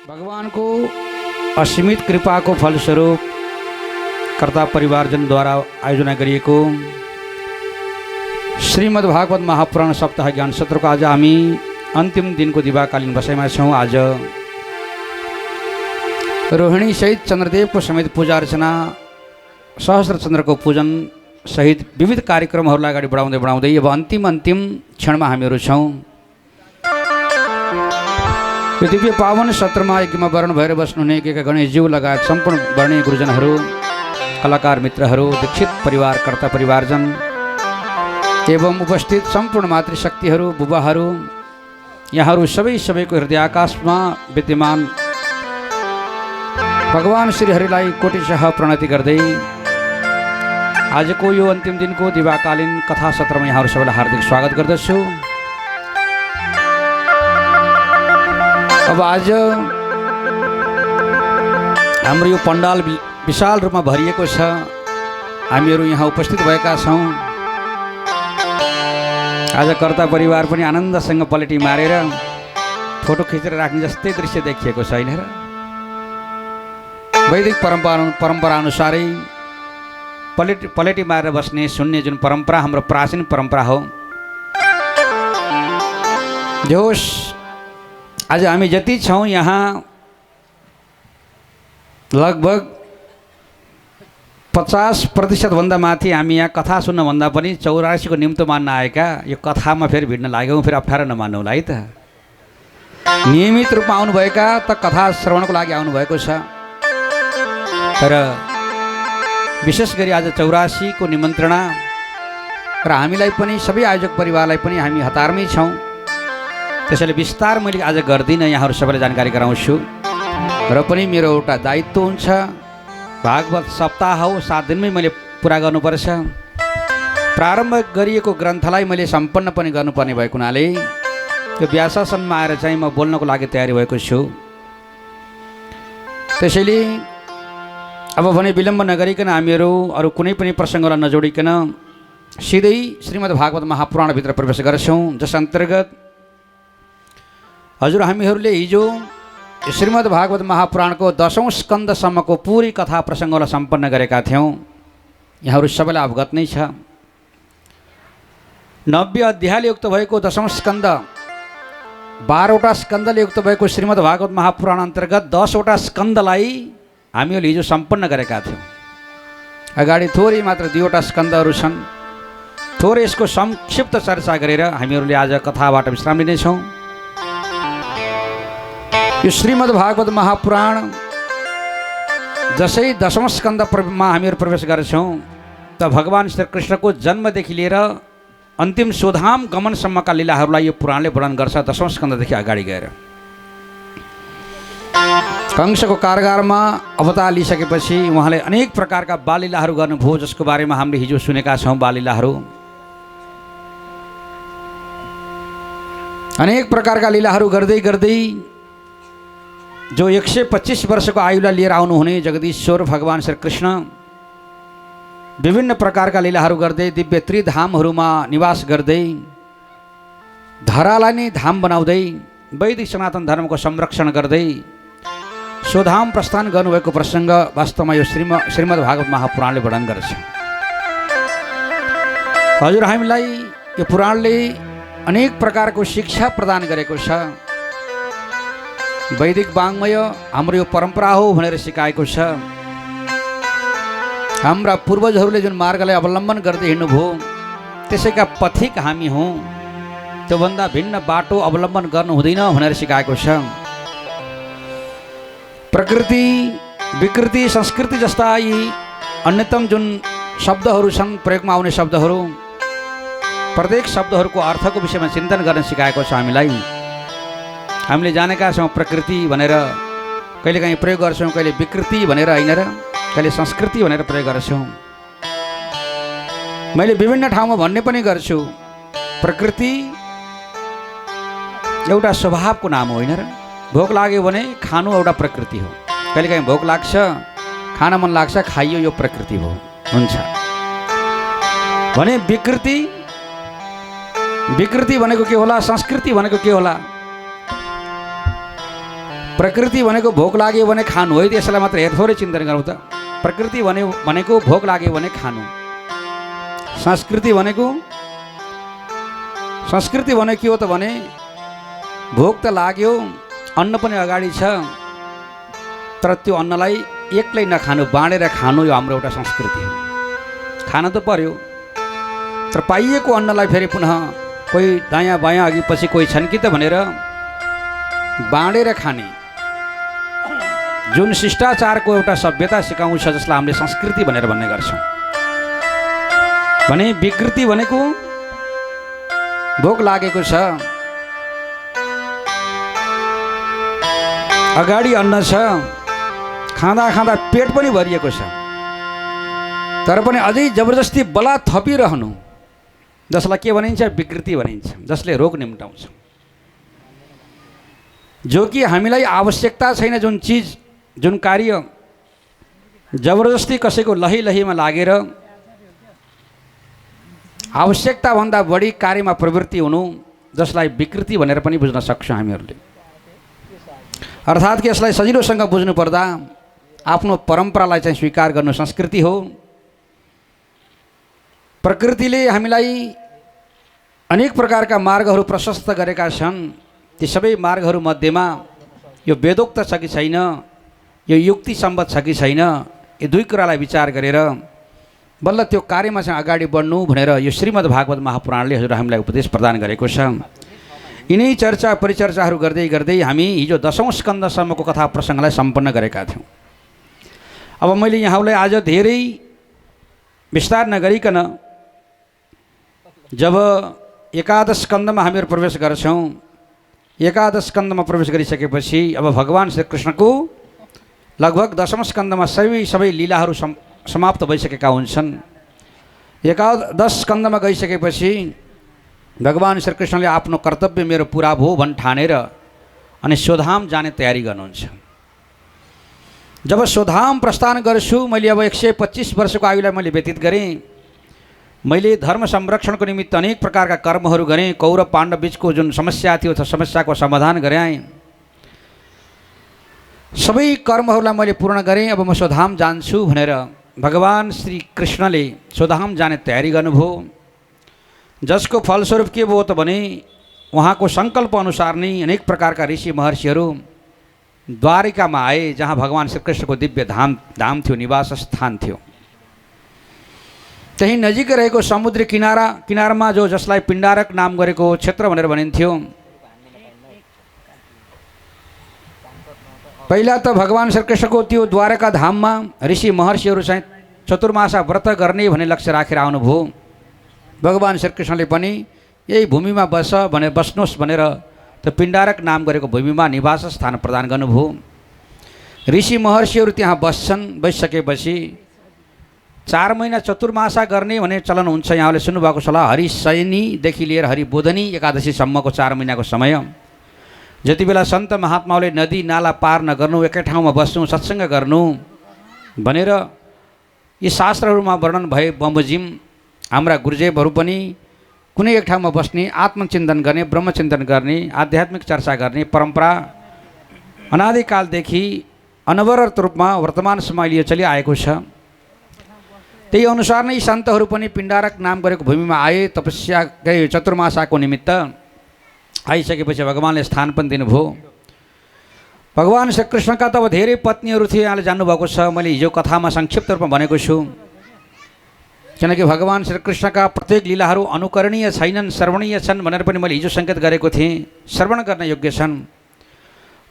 भगवान को असीमित कृपा को फलस्वरूप कर्ता परिवारजन द्वारा आयोजना गरिएको श्रीमद् भागवत महापुराण सप्ताह ज्ञान सत्र को आज हामी अन्तिम दिन को दिवाकालीन बसाइमा छौं। आज रोहिणी सहित चंद्रदेव को समेत पूजा अर्चना सहस्त्र चंद्र को पूजन सहित विविध कार्यक्रमहरूलाई अगाडि बढाउँदै बढाउँदै अब अन्तिम क्षणमा हामीहरू छौं। यो दिव्य पावन सत्रमा यज्ञमा वर्ण भएर बस्नुहुने एका गणेशज्यू लगायत सम्पूर्ण वर्णीय गुरुजनहरू, कलाकार मित्रहरू, दीक्षित परिवार, कर्ता परिवारजन एवं उपस्थित सम्पूर्ण मातृशक्तिहरू, बुबाहरू, यहाँहरू सबैको हृदयाकाशमा विद्यमान भगवान श्रीहरिलाई कोटिशः प्रणति गर्दै आजको यो अन्तिम दिनको दिवाकालीन कथा सत्रमा यहाँहरू सबैलाई हार्दिक स्वागत गर्दछु। अब आज हाम्रो यो पण्डाल विशाल रूपमा भरिएको छ। हामीहरू यहाँ उपस्थित भएका छौँ। आज कर्ता परिवार पनि आनन्दसँग पलेटी मारेर फोटो खिचेर राख्ने जस्तै दृश्य देखिएको छैन र। वैदिक परम्परा अनुसारै पलेटी मारेर बस्ने सुन्ने जुन परम्परा हाम्रो प्राचीन परम्परा हो, जोस आज हामी जति छौँ यहाँ लगभग 50% भन्दा माथि हामी यहाँ कथा सुन्न भन्दा पनि 84 को निम्तो मान्न आएका यो कथामा फेरि भिड्न लाग्यौँ। फेरि अप्ठ्यारो नमान्नु होला है त। नियमित रूपमा आउनुभएका त कथा श्रवणको लागि आउनुभएको छ, तर विशेष गरी आज 84 को निमन्त्रणा र हामीलाई पनि सबै आयोजक परिवारलाई पनि हामी हतारमै छौँ। त्यसैले विस्तार मैले आज गर्दिनँ, यहाँहरू सबैलाई जानकारी गराउँछु। र पनि मेरो एउटा दायित्व हुन्छ, भागवत सप्ताह हो, 7 दिनमै मैले पुरा गर्नुपर्छ। प्रारम्भ गरिएको ग्रन्थलाई मैले सम्पन्न पनि गर्नुपर्ने भएको हुनाले यो व्यासासनमा आएर चाहिँ म बोल्नको लागि तयारी भएको छु। त्यसैले अब भने विलम्ब नगरिकन हामीहरू अरू कुनै पनि प्रसङ्गलाई नजोडिकन सिधै श्रीमद् भागवत महापुराणभित्र प्रवेश गर्छौँ, जस अन्तर्गत हजुर हामीहरूले हिजो श्रीमद् भागवत महापुराणको 10औं स्कन्धसम्मको पुरै कथा प्रसङ्गलाई सम्पन्न गरेका थियौँ। यहाँहरू सबैलाई अवगत नै छ। 90 अध्यायले युक्त भएको 10औं स्कन्ध, 12वटा स्कन्धले युक्त भएको श्रीमद् भागवत महापुराण अन्तर्गत 10वटा स्कन्धलाई हामीहरूले हिजो सम्पन्न गरेका थियौँ। अगाडि थोरै मात्र 2वटा स्कन्धहरू छन्। थोरै यसको संक्षिप्त चर्चा गरेर हामीहरूले आज कथाबाट विश्राम लिनेछौँ। यो श्रीमद् भागवत महापुराण जसै 10औं स्कन्धमा हामीहरू प्रवेश गर्छौँ त भगवान श्री कृष्णको जन्मदेखि लिएर अन्तिम स्वधाम गमनसम्मका लीलाहरूलाई यो पुराणले वर्णन गर्छ। 10औं स्कन्धदेखि अगाडि गएर कंसको कारागारमा अवतार लिइसकेपछि उहाँले अनेक प्रकारका बाललीलाहरू गर्नुभयो, जसको बारेमा हामीले हिजो सुनेका छौँ। बाललीलाहरू अनेक प्रकारका लीलाहरू गर्दै गर्दै जो 125 वर्षको आयुलाई लिएर आउनुहुने जगदीश्वर भगवान श्री कृष्ण विभिन्न प्रकारका लीलाहरू गर्दै दिव्य त्रिधामहरूमा निवास गर्दै धरालाई नै धाम बनाउँदै वैदिक सनातन धर्मको संरक्षण गर्दै स्वधाम प्रस्थान गर्नुभएको प्रसङ्ग वास्तवमा यो श्रीमद् भागवत महापुराणले वर्णन गर्छ। हजुर हामीलाई यो पुराणले अनेक प्रकारको शिक्षा प्रदान गरेको छ। वैदिक वाङ्मय हाम्रो यो परम्परा हो भनेर सिकाएको छ। हाम्रा पूर्वजहरूले जुन मार्गलाई अवलम्बन गर्दै हिँड्नुभयो त्यसैका पथिक हामी हौँ। त्योभन्दा भिन्न बाटो अवलम्बन गर्नु हुँदैन भनेर सिकाएको छ। प्रकृति, विकृति, संस्कृति जस्ता यी अन्यतम जुन शब्दहरू छन्, प्रयोगमा आउने शब्दहरू, प्रत्येक शब्दहरूको अर्थको विषयमा चिन्तन गर्न सिकाएको छ हामीलाई। हामीले जानेका छौँ प्रकृति भनेर कहिलेकाहीँ प्रयोग गर्छौँ, कहिले विकृति भनेर होइन र कहिले संस्कृति भनेर प्रयोग गर्छौँ। मैले विभिन्न ठाउँमा भन्ने पनि गर्छु, प्रकृति एउटा स्वभावको नाम होइन र। भोक लाग्यो भने खानु एउटा प्रकृति हो। कहिलेकाहीँ भोक लाग्छ, खान मन लाग्छ, खाइयो, यो प्रकृति हो, हुन्छ भने विकृति भनेको के होला, संस्कृति भनेको के होला? प्रकृति भनेको भोक लाग्यो भने खानु है, त्यसलाई मात्र थोरै चिन्तन गरौँ त। प्रकृति भनेको भोक लाग्यो भने खानु। संस्कृति भनेको के हो त भने भोक त लाग्यो, अन्न पनि अगाडि छ, तर त्यो अन्नलाई एक्लै नखानु, बाँडेर खानु, यो हाम्रो एउटा संस्कृति हो। खान त पर्यो, तर पाइएको अन्नलाई फेरि पुनः कोही दायाँ बायाँ अघि पछि कोही छन् कि त भनेर बाँडेर खाने जुन शिष्टाचारको एउटा सभ्यता सिकाउँछ, जसलाई हामीले संस्कृति भनेर भन्ने गर्छौँ। भने विकृति भनेको भोक लागेको छ, अगाडि अन्न छ, खाँदा खाँदा पेट पनि भरिएको छ, तर पनि अझै जबरजस्ती बला थपिरहनु, जसलाई के भनिन्छ? विकृति भनिन्छ, जसले रोग निम्टाउँछ। जो कि हामीलाई आवश्यकता छैन जुन चिज, जुन कार्य जबरजस्ती कसैको लहीमा लागेर आवश्यकताभन्दा बढी कार्यमा प्रवृत्ति हुनु, जसलाई विकृति भनेर पनि बुझ्न सक्छौँ हामीहरूले। अर्थात् कि यसलाई सजिलोसँग बुझ्नु पर्दा आफ्नो परम्परालाई चाहिँ स्वीकार गर्नु संस्कृति हो। प्रकृतिले हामीलाई अनेक प्रकारका मार्गहरू प्रशस्त गरेका छन्। ती सबै मार्गहरू मध्येमा यो वेदोक्त छ कि छैन, यो युक्ति सम्बद्ध छ कि छैन, यी दुई कुरालाई विचार गरेर बल्ल त्यो कार्यमा चाहिँ अगाडि बढ्नु भनेर यो श्रीमद् भागवत महापुराणले हजुर हामीलाई उपदेश प्रदान गरेको छ। यिनै चर्चा परिचर्चाहरू गर्दै गर्दै हामी हिजो 10औं स्कन्धसम्मको कथा प्रसङ्गलाई सम्पन्न गरेका थियौँ। अब मैले यहाँलाई आज धेरै विस्तार नगरिकन जब एकादश स्कन्धमा हामीहरू प्रवेश गर्छौँ, एकादश स्कन्धमा प्रवेश गरिसकेपछि अब भगवान् श्रीकृष्णको लगभग 10औं स्कन्धमा सबै लीलाहरू समाप्त भइसकेका हुन्छन्। एकादश स्कन्धमा गइसकेपछि भगवान् श्रीकृष्णले आफ्नो कर्तव्य मेरो पुरा भयो भन् ठानेर अनि स्वधाम जाने तयारी गर्नुहुन्छ। जब स्वधाम प्रस्थान गर्छु, मैले अब 125 वर्षको आयुलाई मैले व्यतीत गरेँ। मैले धर्म संरक्षणको निमित्त अनेक प्रकारका कर्महरू गरेँ। कौरव पाण्डव बीचको जुन समस्या थियो, त्यो समस्याको समाधान गराएँ। सबै कर्महरूलाई मैले पूर्ण गरेँ। अब म स्वधाम जान्छु भनेर भगवान् श्री कृष्णले स्वधाम जाने तयारी गर्नुभयो, जसको फलस्वरूप के भयो त भने उहाँको सङ्कल्प अनुसार नै अनेक प्रकारका ऋषि महर्षिहरू द्वारिकामा आए, जहाँ भगवान् श्रीकृष्णको दिव्य धाम थियो, निवास स्थान थियो। त्यही नजिकै रहेको समुद्री किनारमा जसलाई पिण्डारक नाम गरेको क्षेत्र भनेर भनिन्थ्यो। पहिला त भगवान् श्रीकृष्णको त्यो द्वारका धाममा ऋषि महर्षिहरू चाहिँ चतुर्मासा व्रत गर्ने भन्ने लक्ष्य राखेर आउनुभयो। भगवान् श्रीकृष्णले पनि यही भूमिमा बस्नुहोस् भनेर त्यो पिण्डारक नाम गरेको भूमिमा निवास स्थान प्रदान गर्नुभयो। ऋषि महर्षिहरू त्यहाँ बसिसकेपछि 4 महिना चतुर्मासा गर्ने भन्ने चलन हुन्छ। यहाँले सुन्नुभएको छ होला, हरिशयनीदेखि लिएर हरिबोधनी एकादशीसम्मको 4 महिनाको समय। जति बेला सन्त महात्माले नदी नाला पार नगर्नु, एकै ठाउँमा बस्नु, सत्सङ्ग गर्नु भनेर यी शास्त्रहरूमा वर्णन भए बमोजिम हाम्रा गुरुदेवहरू पनि कुनै एक ठाउँमा बस्ने, आत्मचिन्तन गर्ने, ब्रह्मचिन्तन गर्ने, आध्यात्मिक चर्चा गर्ने परम्परा अनादिकालदेखि अनवरत रूपमा वर्तमानसम्म अहिले चलिआएको छ। त्यही अनुसार नै सन्तहरू पनि पिण्डारक नाम गरेको भूमिमा आए तपस्याकै चतुर्मासाको निमित्त। आइसकेपछि भगवान्ले स्थान पनि दिनुभयो। भगवान् श्रीकृष्णका त अब धेरै पत्नीहरू थिए, यहाँले जान्नुभएको छ। मैले हिजो कथामा संक्षिप्त रूपमा भनेको छु, किनकि भगवान् श्रीकृष्णका प्रत्येक लीलाहरू अनुकरणीय छैनन्, श्रवणीय छन् भनेर पनि मैले हिजो सङ्केत गरेको थिएँ। श्रवण गर्न योग्य छन्।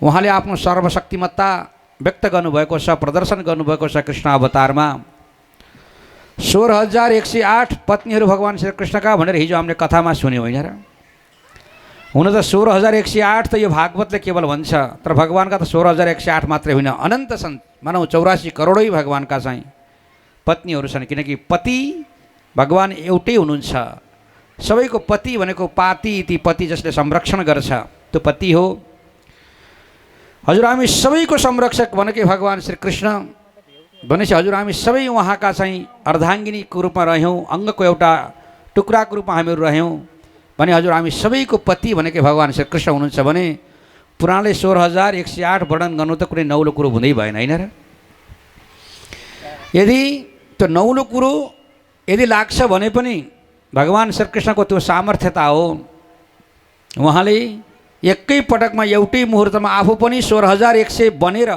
उहाँले आफ्नो सर्वशक्तिमत्ता व्यक्त गर्नुभएको छ, प्रदर्शन गर्नुभएको छ। कृष्ण अवतारमा 16,108 पत्नीहरू भगवान् श्रीकृष्णका भनेर हिजो हामीले कथामा सुन्यौँ होइन र? हुन त 16,108 त यो भागवतले केवल भन्छ, तर भगवान्का त 16,108 मात्रै होइन, अनन्त छन्। मानौ 84 करोडै भगवान्का चाहिँ पत्नीहरू छन्, किनकि पति भगवान् एउटै हुनुहुन्छ। सबैको पति भनेको पाति ती पति जसले संरक्षण गर्छ त्यो पति हो। हजुर हामी सबैको संरक्षक भनेकै भगवान् श्रीकृष्ण भनेपछि हजुर हामी सबै उहाँका चाहिँ अर्धाङ्गिनीको रूपमा रह्यौँ, अङ्गको एउटा टुक्राको रूपमा हामीहरू रह्यौँ भने हजुर हामी सबैको पति भनेकै भगवान् श्रीकृष्ण हुनुहुन्छ। भने पुराणले 16,108 वर्णन गर्नु त कुनै नौलो कुरो हुँदै भएन होइन र। यदि त्यो नौलो कुरो यदि लाग्छ भने पनि भगवान् श्रीकृष्णको त्यो सामर्थ्यता हो। उहाँले एकै पटकमा एउटै मुहुर्तमा आफू पनि 16,100 बनेर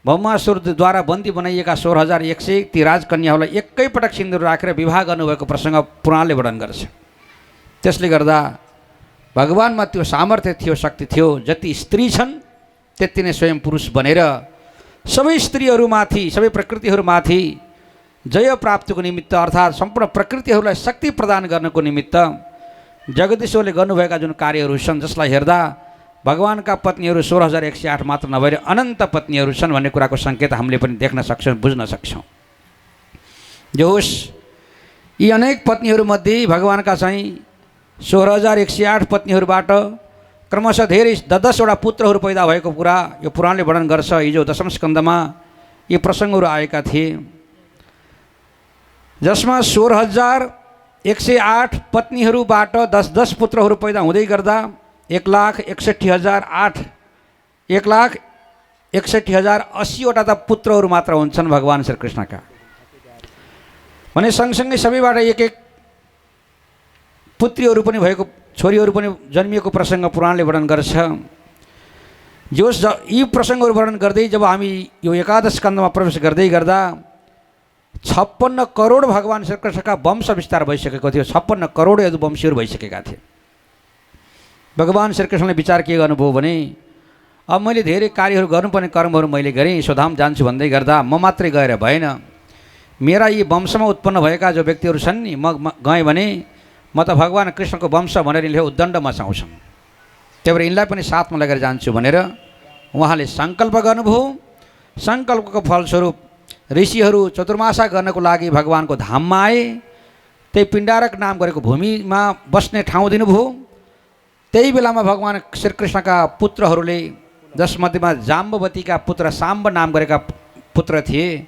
ब्रह्मासुरद्वारा बन्दी बनाइएका 16,100 ती राजकन्याहरूलाई एकै पटक सिन्दुर राखेर विवाह गर्नुभएको प्रसङ्ग पुराणले वर्णन गर्छ। त्यसले गर्दा भगवानमा त्यो सामर्थ्य थियो, शक्ति थियो। जति स्त्री छन् त्यति नै स्वयं पुरुष बनेर सबै स्त्रीहरूमाथि, सबै प्रकृतिहरूमाथि जय प्राप्तिको निमित्त अर्थात् सम्पूर्ण प्रकृतिहरूलाई शक्ति प्रदान गर्नको निमित्त जगदीश्वरले गर्नुभएका जुन कार्यहरू छन्, जसलाई हेर्दा भगवानका पत्नीहरू 16,108 मात्र नभएर अनन्त पत्नीहरू छन् भन्ने कुराको सङ्केत हामीले पनि देख्न सक्छौँ, बुझ्न सक्छौँ। जो होस्, यी अनेक पत्नीहरूमध्ये भगवानका चाहिँ 16,108 पत्नीहरूबाट क्रमशः धेरै 10-10वटा पुत्रहरू पैदा भएको कुरा यो पुराणले वर्णन गर्छ। हिजो दशम स्कन्दमा यी प्रसङ्गहरू आएका थिए, जसमा 16,108 पत्नीहरूबाट 10-10 पुत्रहरू पैदा हुँदै गर्दा 1,61,080वटा त पुत्रहरू मात्र हुन्छन् भगवान् श्रीकृष्णका। भने सँगसँगै सबैबाट एक एक पुत्रीहरू पनि भएको, छोरीहरू पनि जन्मिएको प्रसङ्ग पुराणले वर्णन गर्छ। जोस् यी प्रसङ्गहरू वर्णन गर्दै जब हामी यो एकादश स्कन्धमा प्रवेश गर्दै गर्दा 56 करोड भगवान् श्रीकृष्णका वंश विस्तार भइसकेको थियो। 56 करोड यदुवंशीहरू भइसकेका थिए। भगवान् श्रीकृष्णले विचार के गर्नुभयो भने अब मैले धेरै कार्यहरू गर्नुपर्ने कर्महरू मैले गरेँ, स्वधाम जान्छु भन्दै गर्दा म मात्रै गएर भएन, मेरा यी वंशमा उत्पन्न भएका जो व्यक्तिहरू छन् नि, म गएँ भने म त भगवान् कृष्णको वंश भनेर यिनले उद्दण्ड मचाउँछन्, त्यही भएर यिनलाई पनि साथमा लगेर जान्छु भनेर उहाँले सङ्कल्प गर्नुभयो। सङ्कल्पको फलस्वरूप ऋषिहरू चतुर्मासा गर्नको लागि भगवानको धाममा आए। त्यही पिण्डारक नाम गरेको भूमिमा बस्ने ठाउँ दिनुभयो। त्यही बेलामा भगवान् श्रीकृष्णका पुत्रहरूले, जसमध्येमा जाम्बवतीका पुत्र साम्ब नाम गरेका पुत्र थिए।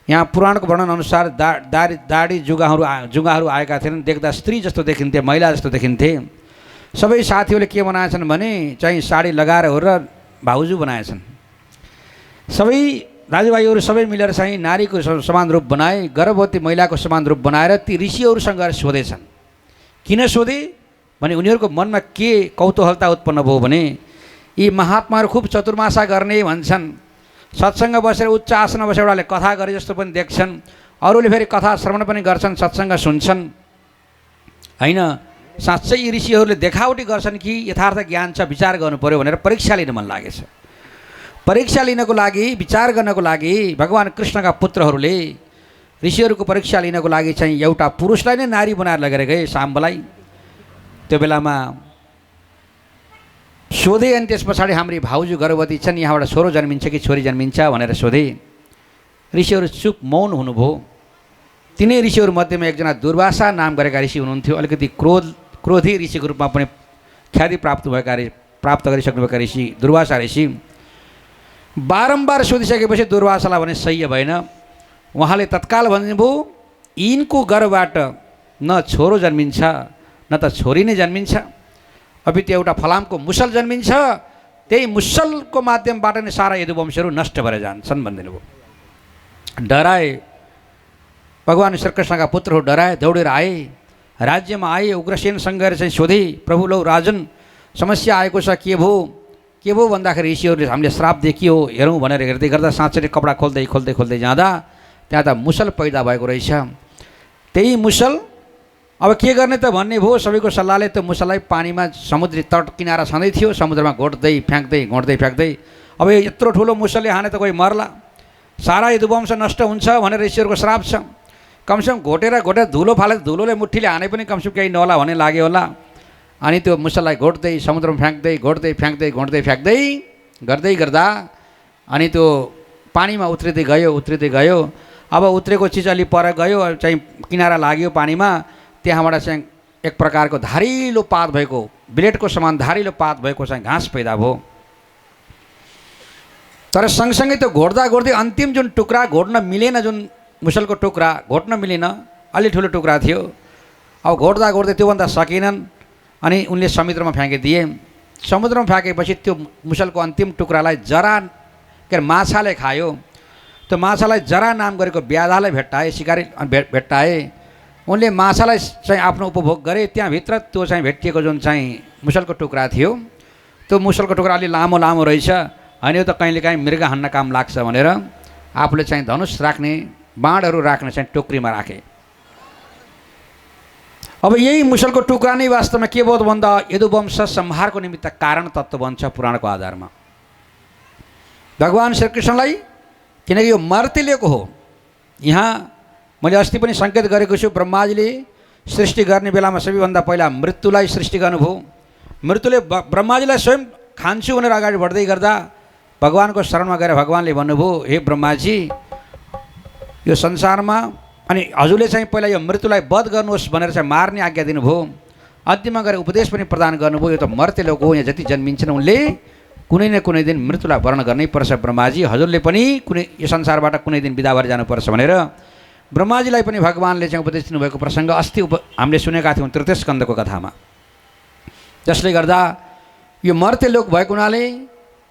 यहाँ पुराणको वर्णन अनुसार दाडी जुगाहरू आएका थिएनन्, देख्दा स्त्री जस्तो देखिन्थे, महिला जस्तो देखिन्थे। सबै साथीहरूले के बनाएछन् भने चाहिँ साडी लगाएर हो र भाउजू बनाएछन्। सबै दाजुभाइहरू सबै मिलेर चाहिँ नारीको समान रूप बनाए, गर्भवती महिलाको समान रूप बनाएर ती ऋषिहरूसँग गएर सोधेछन्। किन सोधे भने उनीहरूको मनमा के कौतूहलता उत्पन्न भयो भने यी महात्माहरू खुब चतुर्मासा गर्ने भन्छन्, सत्सङ्ग बसेर उच्च आसनमा बसेर एउटाले कथा गरे जस्तो पनि देख्छन्, अरूले फेरि कथा श्रवण पनि गर्छन्, सत्सङ्ग सुन्छन्। होइन, साँच्चै यी ऋषिहरूले देखावटी गर्छन् कि यथार्थ ज्ञान छ, विचार गर्नु पर्यो भनेर परीक्षा लिन मन लागेछ। परीक्षा लिनको लागि, विचार गर्नको लागि भगवान् कृष्णका पुत्रहरूले ऋषिहरूको परीक्षा लिनको लागि चाहिँ एउटा पुरुषलाई नै नारी बनाएर लगेर गए, साम्बलाई। त्यो बेलामा सोधे अनि त्यस पछाडि हाम्री भाउजू गर्भवती छन्, यहाँबाट छोरो जन्मिन्छ कि छोरी जन्मिन्छ भनेर सोधे। ऋषिहरू चुप मौन हुनुभयो। तिनै ऋषिहरू मध्येमा एकजना दुर्वासा नाम गरेका ऋषि हुनुहुन्थ्यो। अलिकति क्रोधी ऋषिको रूपमा पनि ख्याति प्राप्त गरिसक्नुभएका ऋषि दुर्वासा ऋषि। बारम्बार सोधिसकेपछि दुर्वासालाई भने सह्य भएन। उहाँले तत्काल भन्नुभयो, यिनको गर्भबाट न छोरो जन्मिन्छ न त छोरी नै जन्मिन्छ, अपितु एउटा फलामको मुसल जन्मिन्छ, त्यही मुसलको माध्यमबाट नै सारा यदुवंशहरू नष्ट भएर जान्छन् भनिदिनु भयो। डराए भगवान् श्रीकृष्णका पुत्रहरू, डराए, दौडेर आए, राज्यमा आए। उग्रसेनसँग गएर चाहिँ सोधे, प्रभु लौ राजन समस्या आएको छ, के भयो भन्दाखेरि ऋषिहरूले हामीले श्राप देखियो, हेरौँ भनेर हेर्दै गर्दा साँच्चै कपडा खोल्दै जाँदा त्यहाँ त मुसल पैदा भएको रहेछ। त्यही मुसल अब के गर्ने त भन्ने भयो। सबैको सल्लाहले त्यो मुसललाई पानीमा समुद्री तट किनारा छँदै थियो, समुद्रमा घोट्दै फ्याँक्दै अब यत्रो ठुलो मुसलले हाने त कोही मर्ला, सारा यदुवंश नष्ट हुन्छ भनेर ऋषिहरूको श्राप छ। कमसेकम घोटेर धुलो फाले, धुलोले मुठीले हाने पनि कमसेकम केही नहोला भन्ने लाग्यो होला। अनि त्यो मुसललाई घोट्दै समुद्रमा फ्याँक्दै गर्दै गर्दा अनि त्यो पानीमा उत्रिँदै गयो। अब उत्रेको चिज अलि पर गयो, चाहिँ किनारा लाग्यो पानीमा। त्यहाँबाट चाहिँ एक प्रकारको धारिलो पात भएको, ब्लेडको समान धारिलो पात भएको चाहिँ घाँस पैदा भयो। तर सँगसँगै त्यो घोट्दै अन्तिम जुन टुक्रा घोट्न मिलेन, जुन मुसलको टुक्रा घोट्न मिलेन, अलि ठुलो टुक्रा थियो। अब घोट्दै त्योभन्दा सकेनन् अनि उनले समुद्रमा फ्याँकिदिए। समुद्रमा फ्याँकेपछि त्यो मुसलको अन्तिम टुक्रालाई जरा के अरे माछाले खायो। त्यो माछालाई जरा नाम गरेको ब्याधालाई भेट्टाए, शिकारी भेट्टाए। उनले माछालाई चाहिँ आफ्नो उपभोग गरे। त्यहाँभित्र त्यो चाहिँ भेटिएको जुन चाहिँ मुसलको टुक्रा थियो, त्यो मुसलको टुक्रा अलि लामो लामो रहेछ, होइन यो त कहिलेकाहीँ मृग हान्न काम लाग्छ भनेर आफूले चाहिँ धनुष राख्ने, बाँडहरू राख्ने चाहिँ टोकरीमा राखे। अब यही मुसलको टुक्रा नै वास्तवमा के भयो भन्दा यदुवंश संहारको निमित्त कारण तत्त्व बन्छ पुराणको आधारमा। भगवान् श्रीकृष्णलाई, किनकि यो मर्त्यलेको हो। यहाँ मैले अस्ति पनि सङ्केत गरेको छु, ब्रह्माजीले सृष्टि गर्ने बेलामा सबैभन्दा पहिला मृत्युलाई सृष्टि गर्नुभयो। मृत्युले ब्रह्माजीलाई स्वयं खान्छु भनेर अगाडि बढ्दै गर्दा भगवानको शरणमा गएर भगवानले भन्नुभयो, हे ब्रह्माजी, यो संसारमा अनि हजुरले चाहिँ पहिला यो मृत्युलाई वध गर्नुहोस् भनेर चाहिँ मार्ने आज्ञा दिनुभयो। अन्तिममा गएर उपदेश पनि प्रदान गर्नुभयो, यो त मर्त्यलोक हो, यहाँ जति जन्मिन्छन् उनले कुनै न कुनै दिन मृत्युलाई वर्ण गर्नै पर्छ। ब्रह्माजी, हजुरले पनि कुनै यो संसारबाट कुनै दिन बिदा भएर जानुपर्छ भनेर ब्रह्माजीलाई पनि भगवानले चाहिँ उपदेश दिनुभएको प्रसङ्ग अस्ति हामीले सुनेका थियौँ तृतीय स्कन्धको कथामा। जसले गर्दा यो मर्त्यलोक भएको हुनाले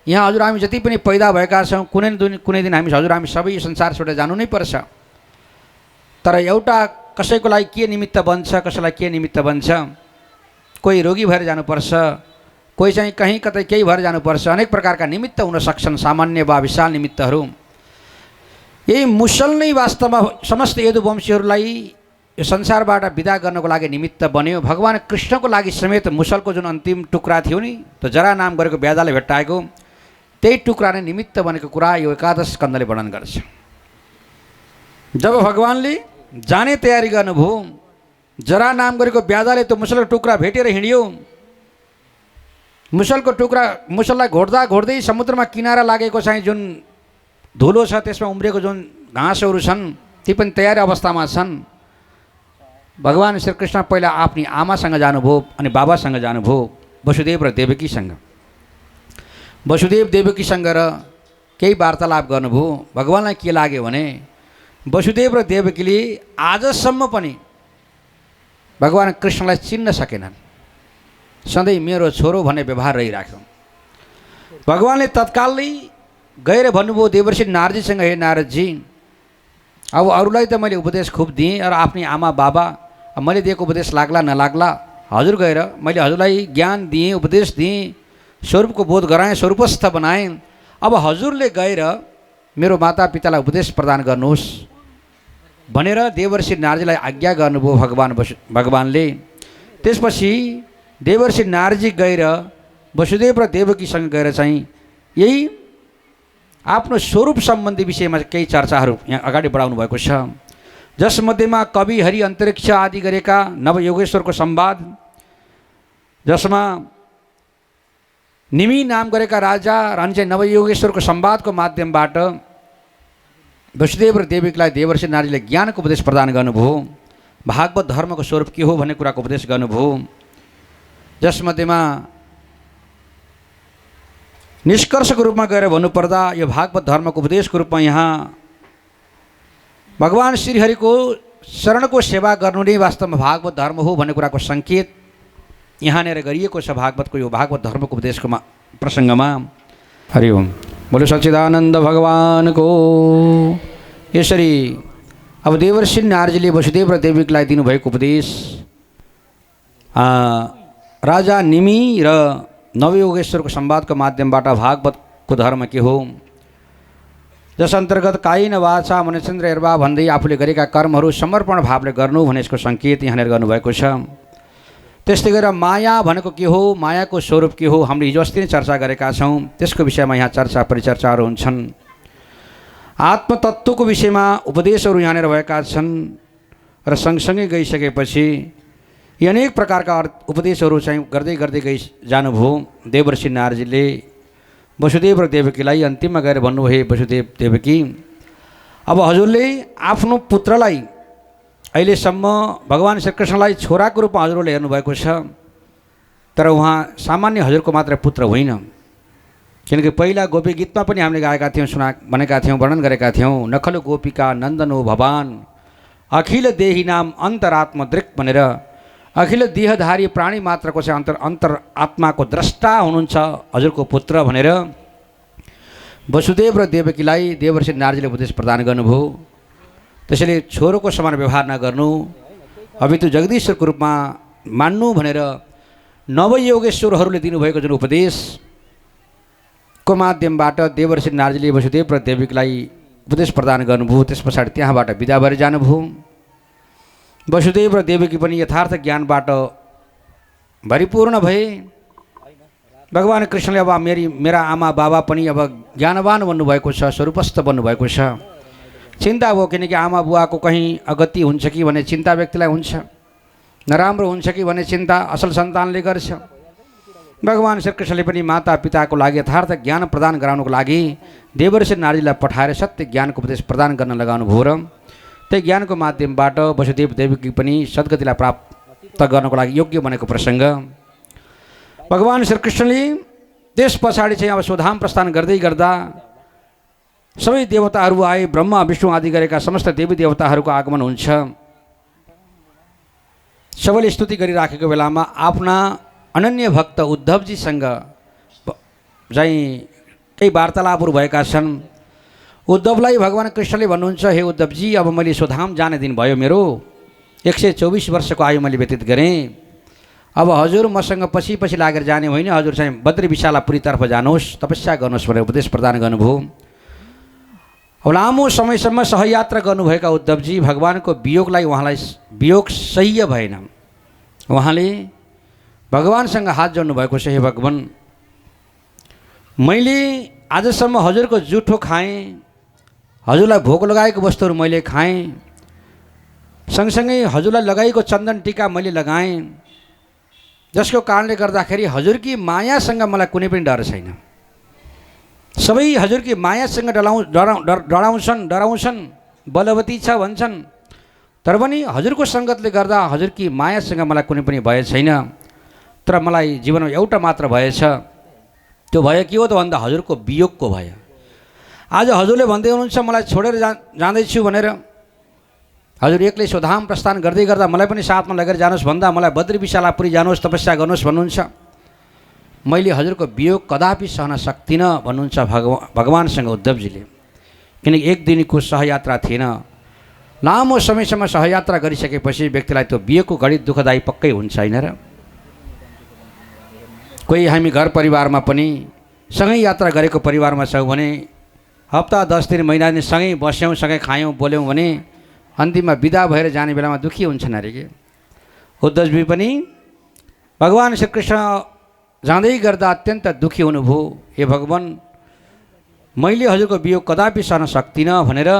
यहाँ हजुर हामी जति पनि पैदा भएका छौँ कुनै दिन हजुर हामी सबै यो संसार छोडेर जानु नै पर्छ। तर एउटा कसैको लागि के निमित्त बन्छ, कसैलाई के निमित्त बन्छ, कोही रोगी भएर जानुपर्छ, कोही चाहिँ कहीँ कतै केही भएर जानुपर्छ, अनेक प्रकारका निमित्त हुन सक्छन्, सामान्य वा विशाल निमित्तहरू। यही मुसल नै वास्तवमा समस्त यदुवंशीहरूलाई यो संसारबाट विदा गर्नको लागि निमित्त बन्यो। भगवान् कृष्णको लागि समेत मुसलको जुन अन्तिम टुक्रा थियो नि, त्यो जरा नाम गरेको ब्याधाले भेट्टाएको त्यही टुक्रा नै निमित्त बनेको कुरा यो एकादश स्कन्धले वर्णन गर्छ। जब भगवान्ले जाने तयारी गर्नुभयो, जरा नाम गरेको ब्याधाले त्यो मुसलको टुक्रा भेटेर हिँड्यो। मुसललाई घोड्दा घोड्दै समुद्रमा किनारा लागेको चाहिँ जुन धुलो छ, त्यसमा उम्रेको जुन घाँसहरू छन् ती पनि तयारी अवस्थामा छन्। भगवान् श्रीकृष्ण पहिला आफ्नी आमासँग जानुभयो अनि बाबासँग जानुभयो, वसुदेव र देवकीसँग। वसुदेव देवकीसँग र केही वार्तालाप गर्नुभयो। भगवान्लाई के लाग्यो भने वसुदेव र देवकीले आजसम्म पनि भगवान् कृष्णलाई चिन्न सकेनन्, सधैँ मेरो छोरो भन्ने व्यवहार रहिराख्यो। भगवान्ले तत्कालै गएर भन्नुभयो देवर्षि नारदजीसँग, हे नारदजी, अब अरूलाई त मैले उपदेश खुब दिएँ र आफ्नै आमा बाबा मैले दिएको उपदेश लाग्ला नलाग्ला, हजुर गएर मैले हजुरलाई ज्ञान दिएँ, उपदेश दिएँ, स्वरूपको बोध गराएँ, स्वरूपस्थ बनाएँ। अब हजुरले गएर मेरो मातापितालाई उपदेश प्रदान गर्नुहोस् भनेर देवर्षि नारदजीलाई आज्ञा गर्नुभयो भगवान्ले। त्यसपछि देवर्षि नारदजी गएर वसुदेव र देवकीसँग गएर चाहिँ यही आफ्नो स्वरूप सम्बन्धी विषयमा केही चर्चाहरू यहाँ अगाडि बढाउनु भएको छ। जसमध्येमा कवि हरि अन्तरिक्ष आदि गरेका नवयोगेश्वरको संवाद, जसमा निमि नाम गरेका राजा रानी चाहिँ नवयोगेश्वरको संवादको माध्यमबाट वसुदेव र देवकीलाई देवर्षि नारदजीले ज्ञानको उपदेश प्रदान गर्नुभयो। भागवत धर्मको स्वरूप के हो भन्ने कुराको उपदेश गर्नुभयो। जसमध्येमा निष्कर्षको रूपमा गएर भन्नुपर्दा यो भागवत धर्मको उपदेशको रूपमा यहाँ भगवान् श्रीहरिको शरणको सेवा गर्नु नै वास्तवमा भागवत धर्म हो भन्ने कुराको सङ्केत यहाँनिर गरिएको छ भागवतको यो भागवत धर्मको उपदेशको प्रसङ्गमा। हरि ओम, बोलो सच्चिदानन्द भगवानको। यसरी अब देवर्षि नारदजीले वसुदेव र देवकीलाई दिनुभएको उपदेश राजा निमि र नवयोगेश्वरको संवादको माध्यमबाट भागवतको धर्म के हो, जस अन्तर्गत कायेन वाचा मनसेन्द्रियर्वा भन्दै आफूले गरेका कर्महरू समर्पण भावले गर्नु भने यसको सङ्केत यहाँनिर गर्नुभएको छ। त्यस्तै गरेर माया भनेको के हो, मायाको स्वरूप के हो, हामीले हिजो अस्ति नै चर्चा गरेका छौँ। त्यसको विषयमा यहाँ चर्चा परिचर्चाहरू हुन्छन्। आत्मतत्त्वको विषयमा उपदेशहरू यहाँनिर भएका छन् र सँगसँगै गइसकेपछि यी अनेक प्रकारका उपदेशहरू चाहिँ गर्दै गर्दै जानुभयो देवर्षि नारदजीले वसुदेव र देवकीलाई। अन्तिममा गएर भन्नुभयो, हे वसुदेव देवकी, अब हजुरले आफ्नो पुत्रलाई अहिलेसम्म भगवान् श्रीकृष्णलाई छोराको रूपमा हजुरले हेर्नुभएको छ, तर उहाँ सामान्य हजुरको मात्र पुत्र होइन। किनकि पहिला गोपी गीतमा पनि हामीले गाएका थियौँ, भनेका थियौँ, वर्णन गरेका थियौँ, नखलु गोपिका नन्दनो भवान अखिल देही नाम अन्तरात्म दृक् भनेर अखिल देहधारी प्राणी मात्रको चाहिँ अन्तर आत्माको द्रष्टा हुनुहुन्छ हजुरको पुत्र भनेर वसुदेव र देवकीलाई देवर्षि नारदले उपदेश प्रदान गर्नुभयो। त्यसैले छोरोको समान व्यवहार नगर्नु, अपितु जगदीश्वरको रूपमा मान्नु भनेर नवयोगेश्वरहरूले दिनुभएको जुन उपदेशको माध्यमबाट देवर्षि नारदले वसुदेव र देवकीलाई उपदेश प्रदान गर्नुभयो। त्यस पछाडि त्यहाँबाट बिदा भएर जानुभयो। वसुदेव र देवकी पनि यथार्थ ज्ञानबाट भरिपूर्ण भए। भगवान् कृष्णले अब मेरा आमा बाबा पनि अब ज्ञानवान बन्नुभएको छ, स्वरूपस्थ बन्नुभएको छ। चिन्ता भयो, किनकि आमा बुवाको कहीँ अगति हुन्छ कि भन्ने चिन्ता व्यक्तिलाई हुन्छ, नराम्रो हुन्छ कि भन्ने चिन्ता असल सन्तानले गर्छ। भगवान् श्रीकृष्णले पनि माता पिताको लागि यथार्थ ज्ञान प्रदान गराउनको लागि देवर्षि नारदलाई पठाएर सत्य ज्ञानको उपदेश प्रदान गर्न लगाउनु भयो र त्यही ज्ञानको माध्यमबाट वसुदेव देवकी पनि सद्गतिलाई प्राप्त गर्नको लागि योग्य बनेको प्रसङ्ग। भगवान् श्रीकृष्णले त्यस पछाडि चाहिँ अब स्वधाम प्रस्थान गर्दै गर्दा सबै देवताहरू आए। ब्रह्मा विष्णु आदि गरेका समस्त देवी देवताहरूको आगमन हुन्छ। सबैले स्तुति गरिराखेको बेलामा आफ्ना अनन्य भक्त उद्धवजीसँग चाहिँ केही वार्तालापहरू भएका छन्। उद्धवलाई भगवान् कृष्णले भन्नुहुन्छ, हे उद्धवजी, अब मैले स्वधाम जाने दिन भयो, मेरो 124 वर्षको आयु मैले व्यतीत गरेँ। अब हजुर मसँग पछि पछि लागेर जाने होइन, हजुर चाहिँ बद्री विशालापुरीतर्फ जानुहोस्, तपस्या गर्नुहोस् भनेर उपदेश प्रदान गर्नुभयो। अब लामो समयसम्म सहयात्रा गर्नुभएका उद्धवजी भगवानको वियोगलाई उहाँलाई वियोग सह्य भएन। उहाँले भगवानसँग हात जोड्नु भएको छ, हे भगवान, मैले आजसम्म हजुरको जुठो खाएँ, हजुरलाई भोग लगाएको वस्तुहरू मैले खाएँ, सँगसँगै हजुरलाई लगाएको चन्दन टीका मैले लगाएँ, जसको कारणले गर्दाखेरि हजुरकी मायासँग मलाई कुनै पनि डर छैन। सबै हजुरकी मायासँग डराउँछन्, बलवती छ भन्छन्, तर पनि हजुरको सङ्गतले गर्दा हजुरकी मायासँग मलाई कुनै पनि भय छैन। तर मलाई जीवनमा एउटा मात्र भय छ, त्यो भय के हो त भन्दा हजुरको वियोगको भय। आज हजुरले भन्दै हुनुहुन्छ मलाई छोडेर जाँदैछु भनेर, हजुर एक्लै स्वधाम प्रस्थान गर्दै गर्दा मलाई पनि साथमा लगेर जानुहोस् भन्दा मलाई बद्री विशालापुरी जानुहोस्, तपस्या गर्नुहोस् भन्नुहुन्छ। मैले हजुरको वियोग कदापि सहन सक्दिनँ भन्नुहुन्छ भगवानसँग उद्धवजीले। किनकि एक दिनको सहयात्रा थिएन, लामो समयसम्म सहयात्रा गरिसकेपछि व्यक्तिलाई त्यो वियोगको घडी दुःखदायी पक्कै हुन्छ होइन र। कोही हामी घर परिवारमा पनि सँगै यात्रा गरेको परिवारमा छौँ भने हप्ता 10 दिन महिना दिन सँगै बस्यौँ, सँगै खायौँ, बोल्यौँ भने अन्तिममा बिदा भएर जाने बेलामा दुःखी हुन्छन् अरे के। उद्धवजी पनि भगवान् श्रीकृष्ण जाँदै गर्दा अत्यन्त दुःखी हुनुभयो। हे भगवान, मैले हजुरको वियोग कदापि सहन सक्दिनँ भनेर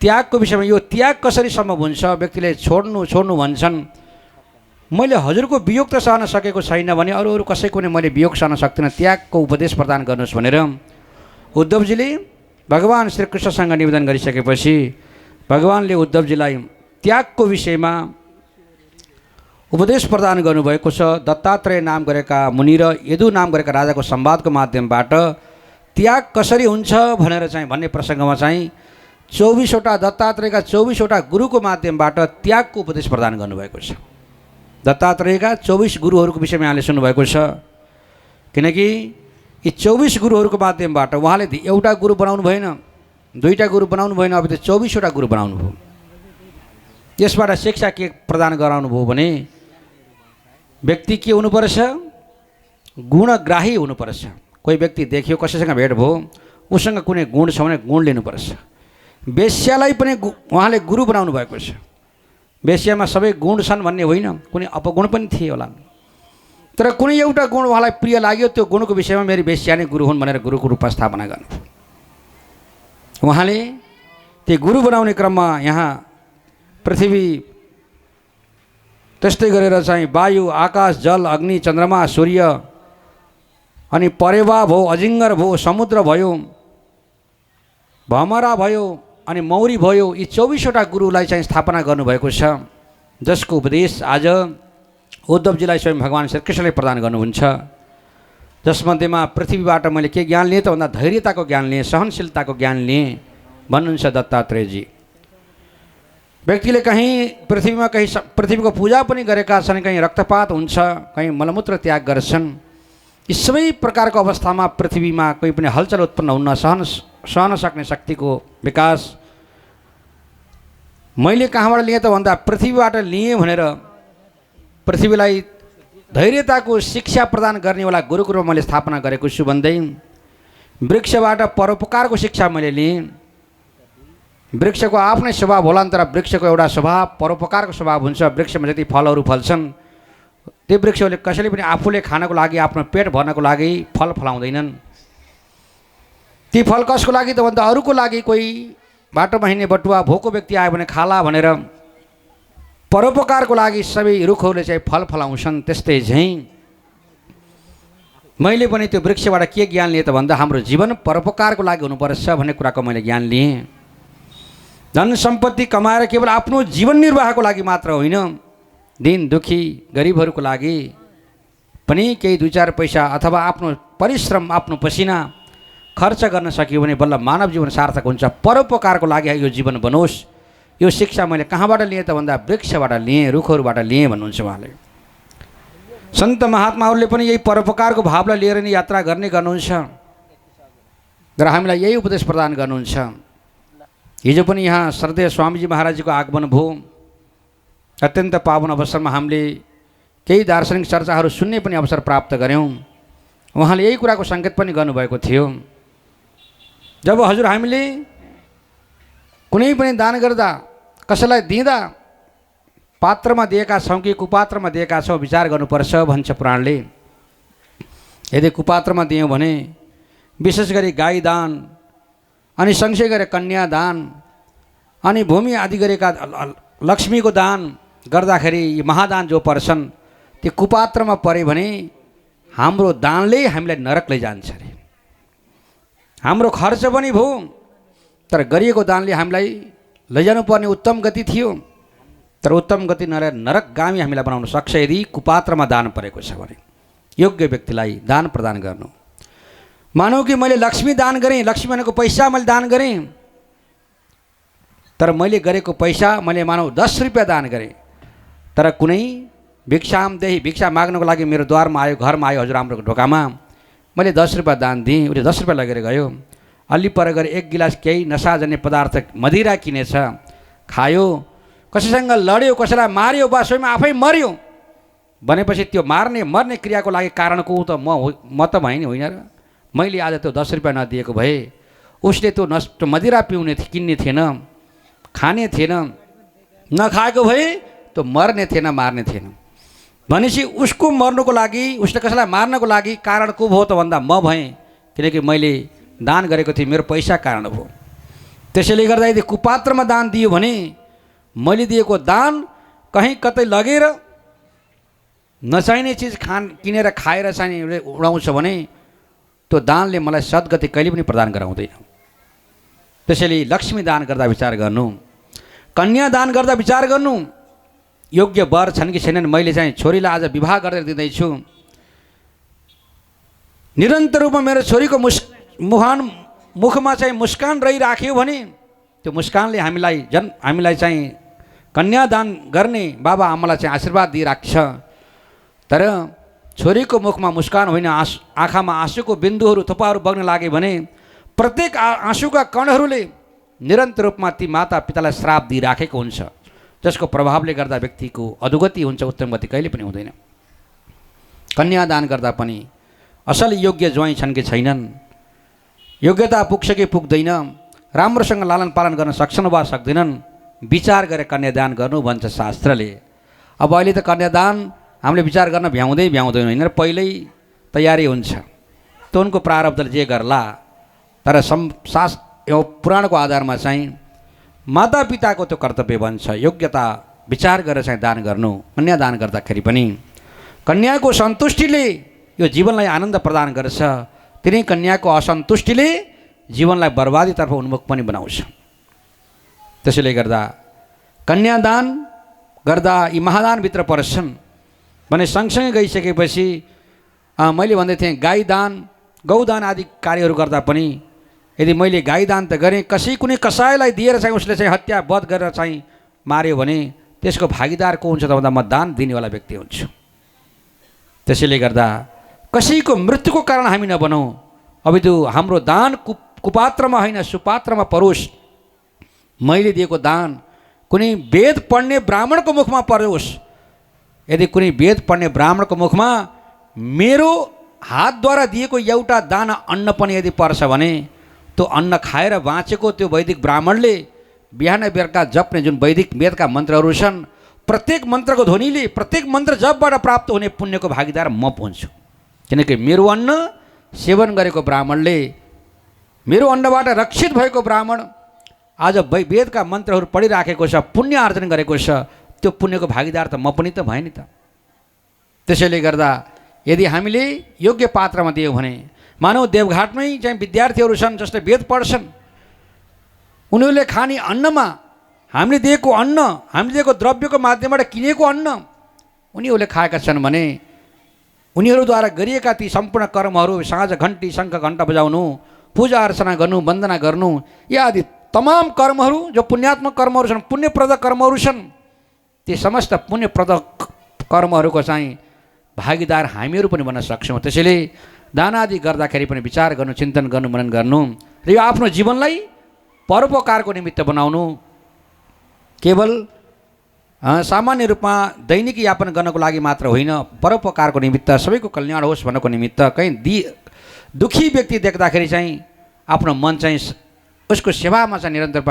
त्यागको विषयमा, यो त्याग कसरी सम्भव हुन्छ, व्यक्तिले छोड्नु भन्छन्, मैले हजुरको वियोग त सहन सकेको छैन भने अरू कसैको पनि मैले वियोग सहन सक्दिनँ, त्यागको उपदेश प्रदान गर्नुहोस् भनेर उद्धवजीले भगवान् श्रीकृष्णसँग निवेदन गरिसकेपछि भगवानले उद्धवजीलाई त्यागको विषयमा उपदेश प्रदान गर्नुभएको छ। दत्तात्रेय नाम गरेका मुनि र यदु नाम गरेका राजाको संवादको माध्यमबाट त्याग कसरी हुन्छ भनेर चाहिँ भन्ने प्रसङ्गमा चाहिँ 24वटा दत्तात्रेयका 24वटा गुरुको माध्यमबाट त्यागको उपदेश प्रदान गर्नुभएको छ। दत्तात्रेयका 24 गुरुहरूको विषयमा यहाँले सुन्नुभएको छ। किनकि यी 24 गुरुहरूको माध्यमबाट उहाँले एउटा गुरु बनाउनु भएन, दुईटा गुरु बनाउनु भएन, अब त 24वटा गुरु बनाउनु भयो। यसबाट शिक्षा के प्रदान गराउनु भयो भने व्यक्ति के हुनुपर्छ, गुणग्राही हुनुपर्छ। कोही व्यक्ति देखियो, कसैसँग भेट भयो, उसँग कुनै गुण छ भने गुण लिनुपर्छ। वेश्यालाई पनि उहाँले गुरु बनाउनु भएको छ। वेश्यामा सबै गुण छन् भन्ने होइन, कुनै अपगुण पनि थिए होला, तर कुनै एउटा गुण उहाँलाई प्रिय लाग्यो, त्यो गुणको विषयमा मेरी वेश्या नै गुरु हुन् भनेर गुरुको रूपमा स्थापना गर्नु। उहाँले त्यो गुरु बनाउने क्रममा यहाँ पृथ्वी, त्यस्तै गरेर चाहिँ वायु, आकाश, जल, अग्नि, चन्द्रमा, सूर्य, अनि परेवा भयो, अजिङ्गर भयो, समुद्र भयो, भमरा भयो, अनि मौरी भयो, यी 24वटा गुरुलाई चाहिँ स्थापना गर्नुभएको छ, जसको उपदेश आज उद्धवजीलाई स्वयं भगवान् श्रीकृष्णले प्रदान गर्नुहुन्छ। जसमध्येमा पृथ्वीबाट मैले के ज्ञान लिएँ त भन्दा धैर्यताको ज्ञान लिएँ, सहनशीलताको ज्ञान लिएँ भन्नुहुन्छ दत्तात्रेयजी। व्यक्तिले कहीँ पृथ्वीमा कहीँ पृथ्वीको पूजा पनि गरेका छन्, कहीँ रक्तपात हुन्छ, कहीँ मलमूत्र त्याग गर्छन्। यी सबै प्रकारको अवस्थामा पृथ्वीमा कोही पनि हलचल उत्पन्न हुन सहन सक्ने शक्तिको विकास मैले कहाँबाट लिएँ त भन्दा पृथ्वीबाट लिएँ भनेर पृथ्वीलाई धैर्यताको शिक्षा प्रदान गर्नेवाला गुरुको रूपमा मैले स्थापना गरेको छु भन्दै वृक्षबाट परोपकारको शिक्षा मैले लिएँ। वृक्षको आफ्नै स्वभाव होला नि, तर वृक्षको एउटा स्वभाव परोपकारको स्वभाव हुन्छ। वृक्षमा जति फलहरू फल्छन् त्यो वृक्षहरूले कसैले पनि आफूले खानको लागि, आफ्नो पेट भर्नको लागि फल फलाउँदैनन्। ती फल कसको लागि त भन्दा अरूको लागि, कोही बाटोमा हिँड्ने बटुवा भोको व्यक्ति आयो भने खाला भनेर परोपकारको लागि सबै रुखहरूले चाहिँ फल फलाउँछन्। त्यस्तै झैँ मैले पनि त्यो वृक्षबाट के ज्ञान लिएँ त भन्दा हाम्रो जीवन परोपकारको लागि हुनुपर्छ भन्ने कुराको मैले ज्ञान लिएँ। धन सम्पत्ति कमाएर केवल आफ्नो जीवन निर्वाहको लागि मात्र होइन, दिन दुखी गरिबहरूको लागि पनि केही 2-4 पैसा अथवा आफ्नो परिश्रम, आफ्नो पसिना खर्च गर्न सक्यो भने बल्ल मानव जीवन सार्थक हुन्छ। परोपकारको लागि यो जीवन बनोस्। यो शिक्षा मैले कहाँबाट लिएँ त भन्दा वृक्षबाट लिएँ, रुखहरूबाट लिएँ भन्नुहुन्छ उहाँले। सन्त महात्माहरूले पनि यही परोपकारको भावलाई लिएर नै यात्रा गर्नुहुन्छ र हामीलाई यही उपदेश प्रदान गर्नुहुन्छ। हिजो पनि यहाँ श्रद्धेय स्वामीजी महाराजजीको आगमन भयो। अत्यन्त पावन अवसरमा हामीले केही दार्शनिक चर्चाहरू सुन्ने पनि अवसर प्राप्त गऱ्यौँ। उहाँले यही कुराको सङ्केत पनि गर्नुभएको थियो। जब हजुर हामीले कुनै पनि दान गर्दा, कसैलाई दिँदा पात्रमा दिएका छौँ कि कुपात्रमा दिएका छौँ विचार गर्नुपर्छ भन्छ पुराणले। यदि कुपात्रमा दियौँ भने विशेष गरी गाई दान अनि सँगसँगै गरेर कन्यादान अनि भूमि आदि गरेका लक्ष्मीको दान गर्दाखेरि यी महादान जो पर्छन् त्यो कुपात्रमा परे भने हाम्रो दानले हामीलाई नरक लैजान्छ अरे। हाम्रो खर्च पनि भयो, तर गरिएको दानले हामीलाई लैजानु पर्ने उत्तम गति थियो, तर उत्तम गति नरकगामी हामीलाई बनाउन सक्छ यदि कुपात्रमा दान परेको छ भने। योग्य व्यक्तिलाई दान प्रदान गर्नु। मानौ कि मैले लक्ष्मी दान गरेँ, लक्ष्मी भनेको पैसा मैले दान गरेँ, तर मैले गरेको पैसा मैले मानौ 10 रुपियाँ दान गरेँ, तर कुनै भिक्षामदेही भिक्षा माग्नको लागि मेरो द्वारमा आयो, घरमा आयो, हजुर हाम्रो ढोकामा, मैले 10 रुपियाँ दान दिएँ, उसले 10 रुपियाँ लगेर गयो। अलि पर गएर 1 गिलास केही नसाजन्य पदार्थ मदिरा किनेछ, खायो, कसैसँग लड्यो, कसैलाई मार्यो, वा स्वयं आफै मर्यो भनेपछि त्यो मर्ने क्रियाको लागि कारणको त म त भएँ नि, होइन र? मैले आज त्यो 10 रुपियाँ नदिएको भए उसले त्यो मदिरा किन्ने थिएन, खाने थिएन, नखाएको भए त्यो मर्ने थिएन, मार्ने थिएन। भनेपछि उसको मर्नुको लागि, उसले कसैलाई मार्नको लागि कारण को भयो त भन्दा म भएँ, किनकि मैले दान गरेको थिएँ, मेरो पैसा कारण भयो। त्यसैले गर्दा यदि कुपात्रमा दान दियो भने मैले दिएको दान कहीँ कतै लगेर नचाहिने चिज किनेर खाएर चाहिँ उडाउँछ भने त्यो दानले मलाई सद्गति कहिले पनि प्रदान गराउँदैन। त्यसैले लक्ष्मी दान गर्दा विचार गर्नु, कन्या दान गर्दा विचार गर्नु। योग्य वर छन् कि छैनन्, मैले चाहिँ छोरीलाई आज विवाह गरेर दिँदैछु, निरन्तर रूपमा मेरो छोरीको मुखमा चाहिँ मुस्कान रहिराख्यो भने त्यो मुस्कानले हामीलाई चाहिँ कन्यादान गर्ने बाबा आमालाई चाहिँ आशीर्वाद दिइराख्छ। तर छोरीको मुखमा मुस्कान होइन, आँखामा आँसुको बिन्दुहरू थोपाहरू बग्न लागे भने प्रत्येक आँसुका कणहरूले निरन्तर रूपमा ती माता पितालाई श्राप दिइराखेको हुन्छ, जसको प्रभावले गर्दा व्यक्तिको अधोगति हुन्छ, उत्तम गति कहिले पनि हुँदैन। कन्यादान गर्दा पनि असल योग्य ज्वाइँ छन् कि छैनन्, योग्यता पुग्छ कि पुग्दैन, राम्रोसँग लालन पालन गर्न सक्छन् वा सक्दैनन्, विचार गरेर कन्यादान गर्नु भन्छ शास्त्रले। अब अहिले त कन्यादान हामीले विचार गर्न भ्याउँदैन होइन, पहिल्यै तयारी हुन्छ, त्यो उनको प्रारब्धले जे गर्ला। तर पुराणको आधारमा चाहिँ मातापिताको त्यो कर्तव्य बन्छ, योग्यता विचार गरेर चाहिँ दान गर्नु। कन्यादान गर्दाखेरि पनि कन्याको सन्तुष्टिले यो जीवनलाई आनन्द प्रदान गर्छ, तिनै कन्याको असन्तुष्टिले जीवनलाई बर्बादीतर्फ उन्मुख पनि बनाउँछ। त्यसैले गर्दा कन्यादान गर्दा यी महादानभित्र पर्छन् भने सँगसँगै गइसकेपछि मैले भन्दै थिएँ गाई दान, गौदान आदि कार्यहरू गर्दा पनि यदि मैले गाई दान त गरेँ, कुनै कसाईलाई दिएर चाहिँ उसले चाहिँ हत्या वध गरेर चाहिँ मार्यो भने त्यसको भागीदार को हुन्छ त भन्दा म दान दिनेवाला व्यक्ति हुन्छु। त्यसैले गर्दा कसैको मृत्युको कारण हामी नबनौँ। अभिदु हाम्रो दान कुपात्रमा होइन सुपात्रमा परोस्। मैले दिएको दान कुनै वेद पढ्ने ब्राह्मणको मुखमा परोस्। यदि कुनै वेद पढ्ने ब्राह्मणको मुखमा मेरो हातद्वारा दिएको एउटा दाना अन्न पनि यदि पर्छ भने त्यो अन्न खाएर बाँचेको त्यो वैदिक ब्राह्मणले बिहान बेलुका जप्ने जुन वैदिक वेदका मन्त्रहरू छन्, प्रत्येक मन्त्रको ध्वनिले प्रत्येक मन्त्र जपबाट प्राप्त हुने पुण्यको भागीदार म हुन्छु। किनकि मेरो अन्न सेवन गरेको ब्राह्मणले, मेरो अन्नबाट रक्षित भएको ब्राह्मण आज वेदका मन्त्रहरू पढिराखेको छ, पुण्य आर्जन गरेको छ, त्यो पुण्यको भागीदार त म पनि त भएँ नि त। त्यसैले गर्दा यदि हामीले योग्य पात्रमा दियौँ भने, मानव देवघाटमै चाहिँ विद्यार्थीहरू छन् जसले वेद पढ्छन्, उनीहरूले खाने अन्नमा हामीले दिएको अन्न, हामीले दिएको द्रव्यको माध्यमबाट किनेको अन्न उनीहरूले खाएका छन् भने उनीहरूद्वारा गरिएका ती सम्पूर्ण कर्महरू, साँझ घन्टी शङ्ख घण्टा बजाउनु, पूजा अर्चना गर्नु, वन्दना गर्नु, या आदि तमाम कर्महरू जो पुण्यात्मक कर्महरू छन्, पुण्यप्रद कर्महरू छन्, ती समस्त पुण्यप्रद कर्महरूको चाहिँ भागीदार हामीहरू पनि बन्न सक्छौँ। त्यसैले दान आदि गर्दाखेरि पनि विचार गर्नु, चिन्तन गर्नु, मनन गर्नु र यो आफ्नो जीवनलाई परोपकारको निमित्त बनाउनु, केवल सामान्य रूपमा दैनिक यापन गर्नको लागि मात्र होइन, परोपकारको निमित्त, सबैको कल्याण होस् भन्नको निमित्त। कहीँ दुखी व्यक्ति देख्दाखेरि चाहिँ आफ्नो मन चाहिँ उसको सेवामा चाहिँ निरन्तर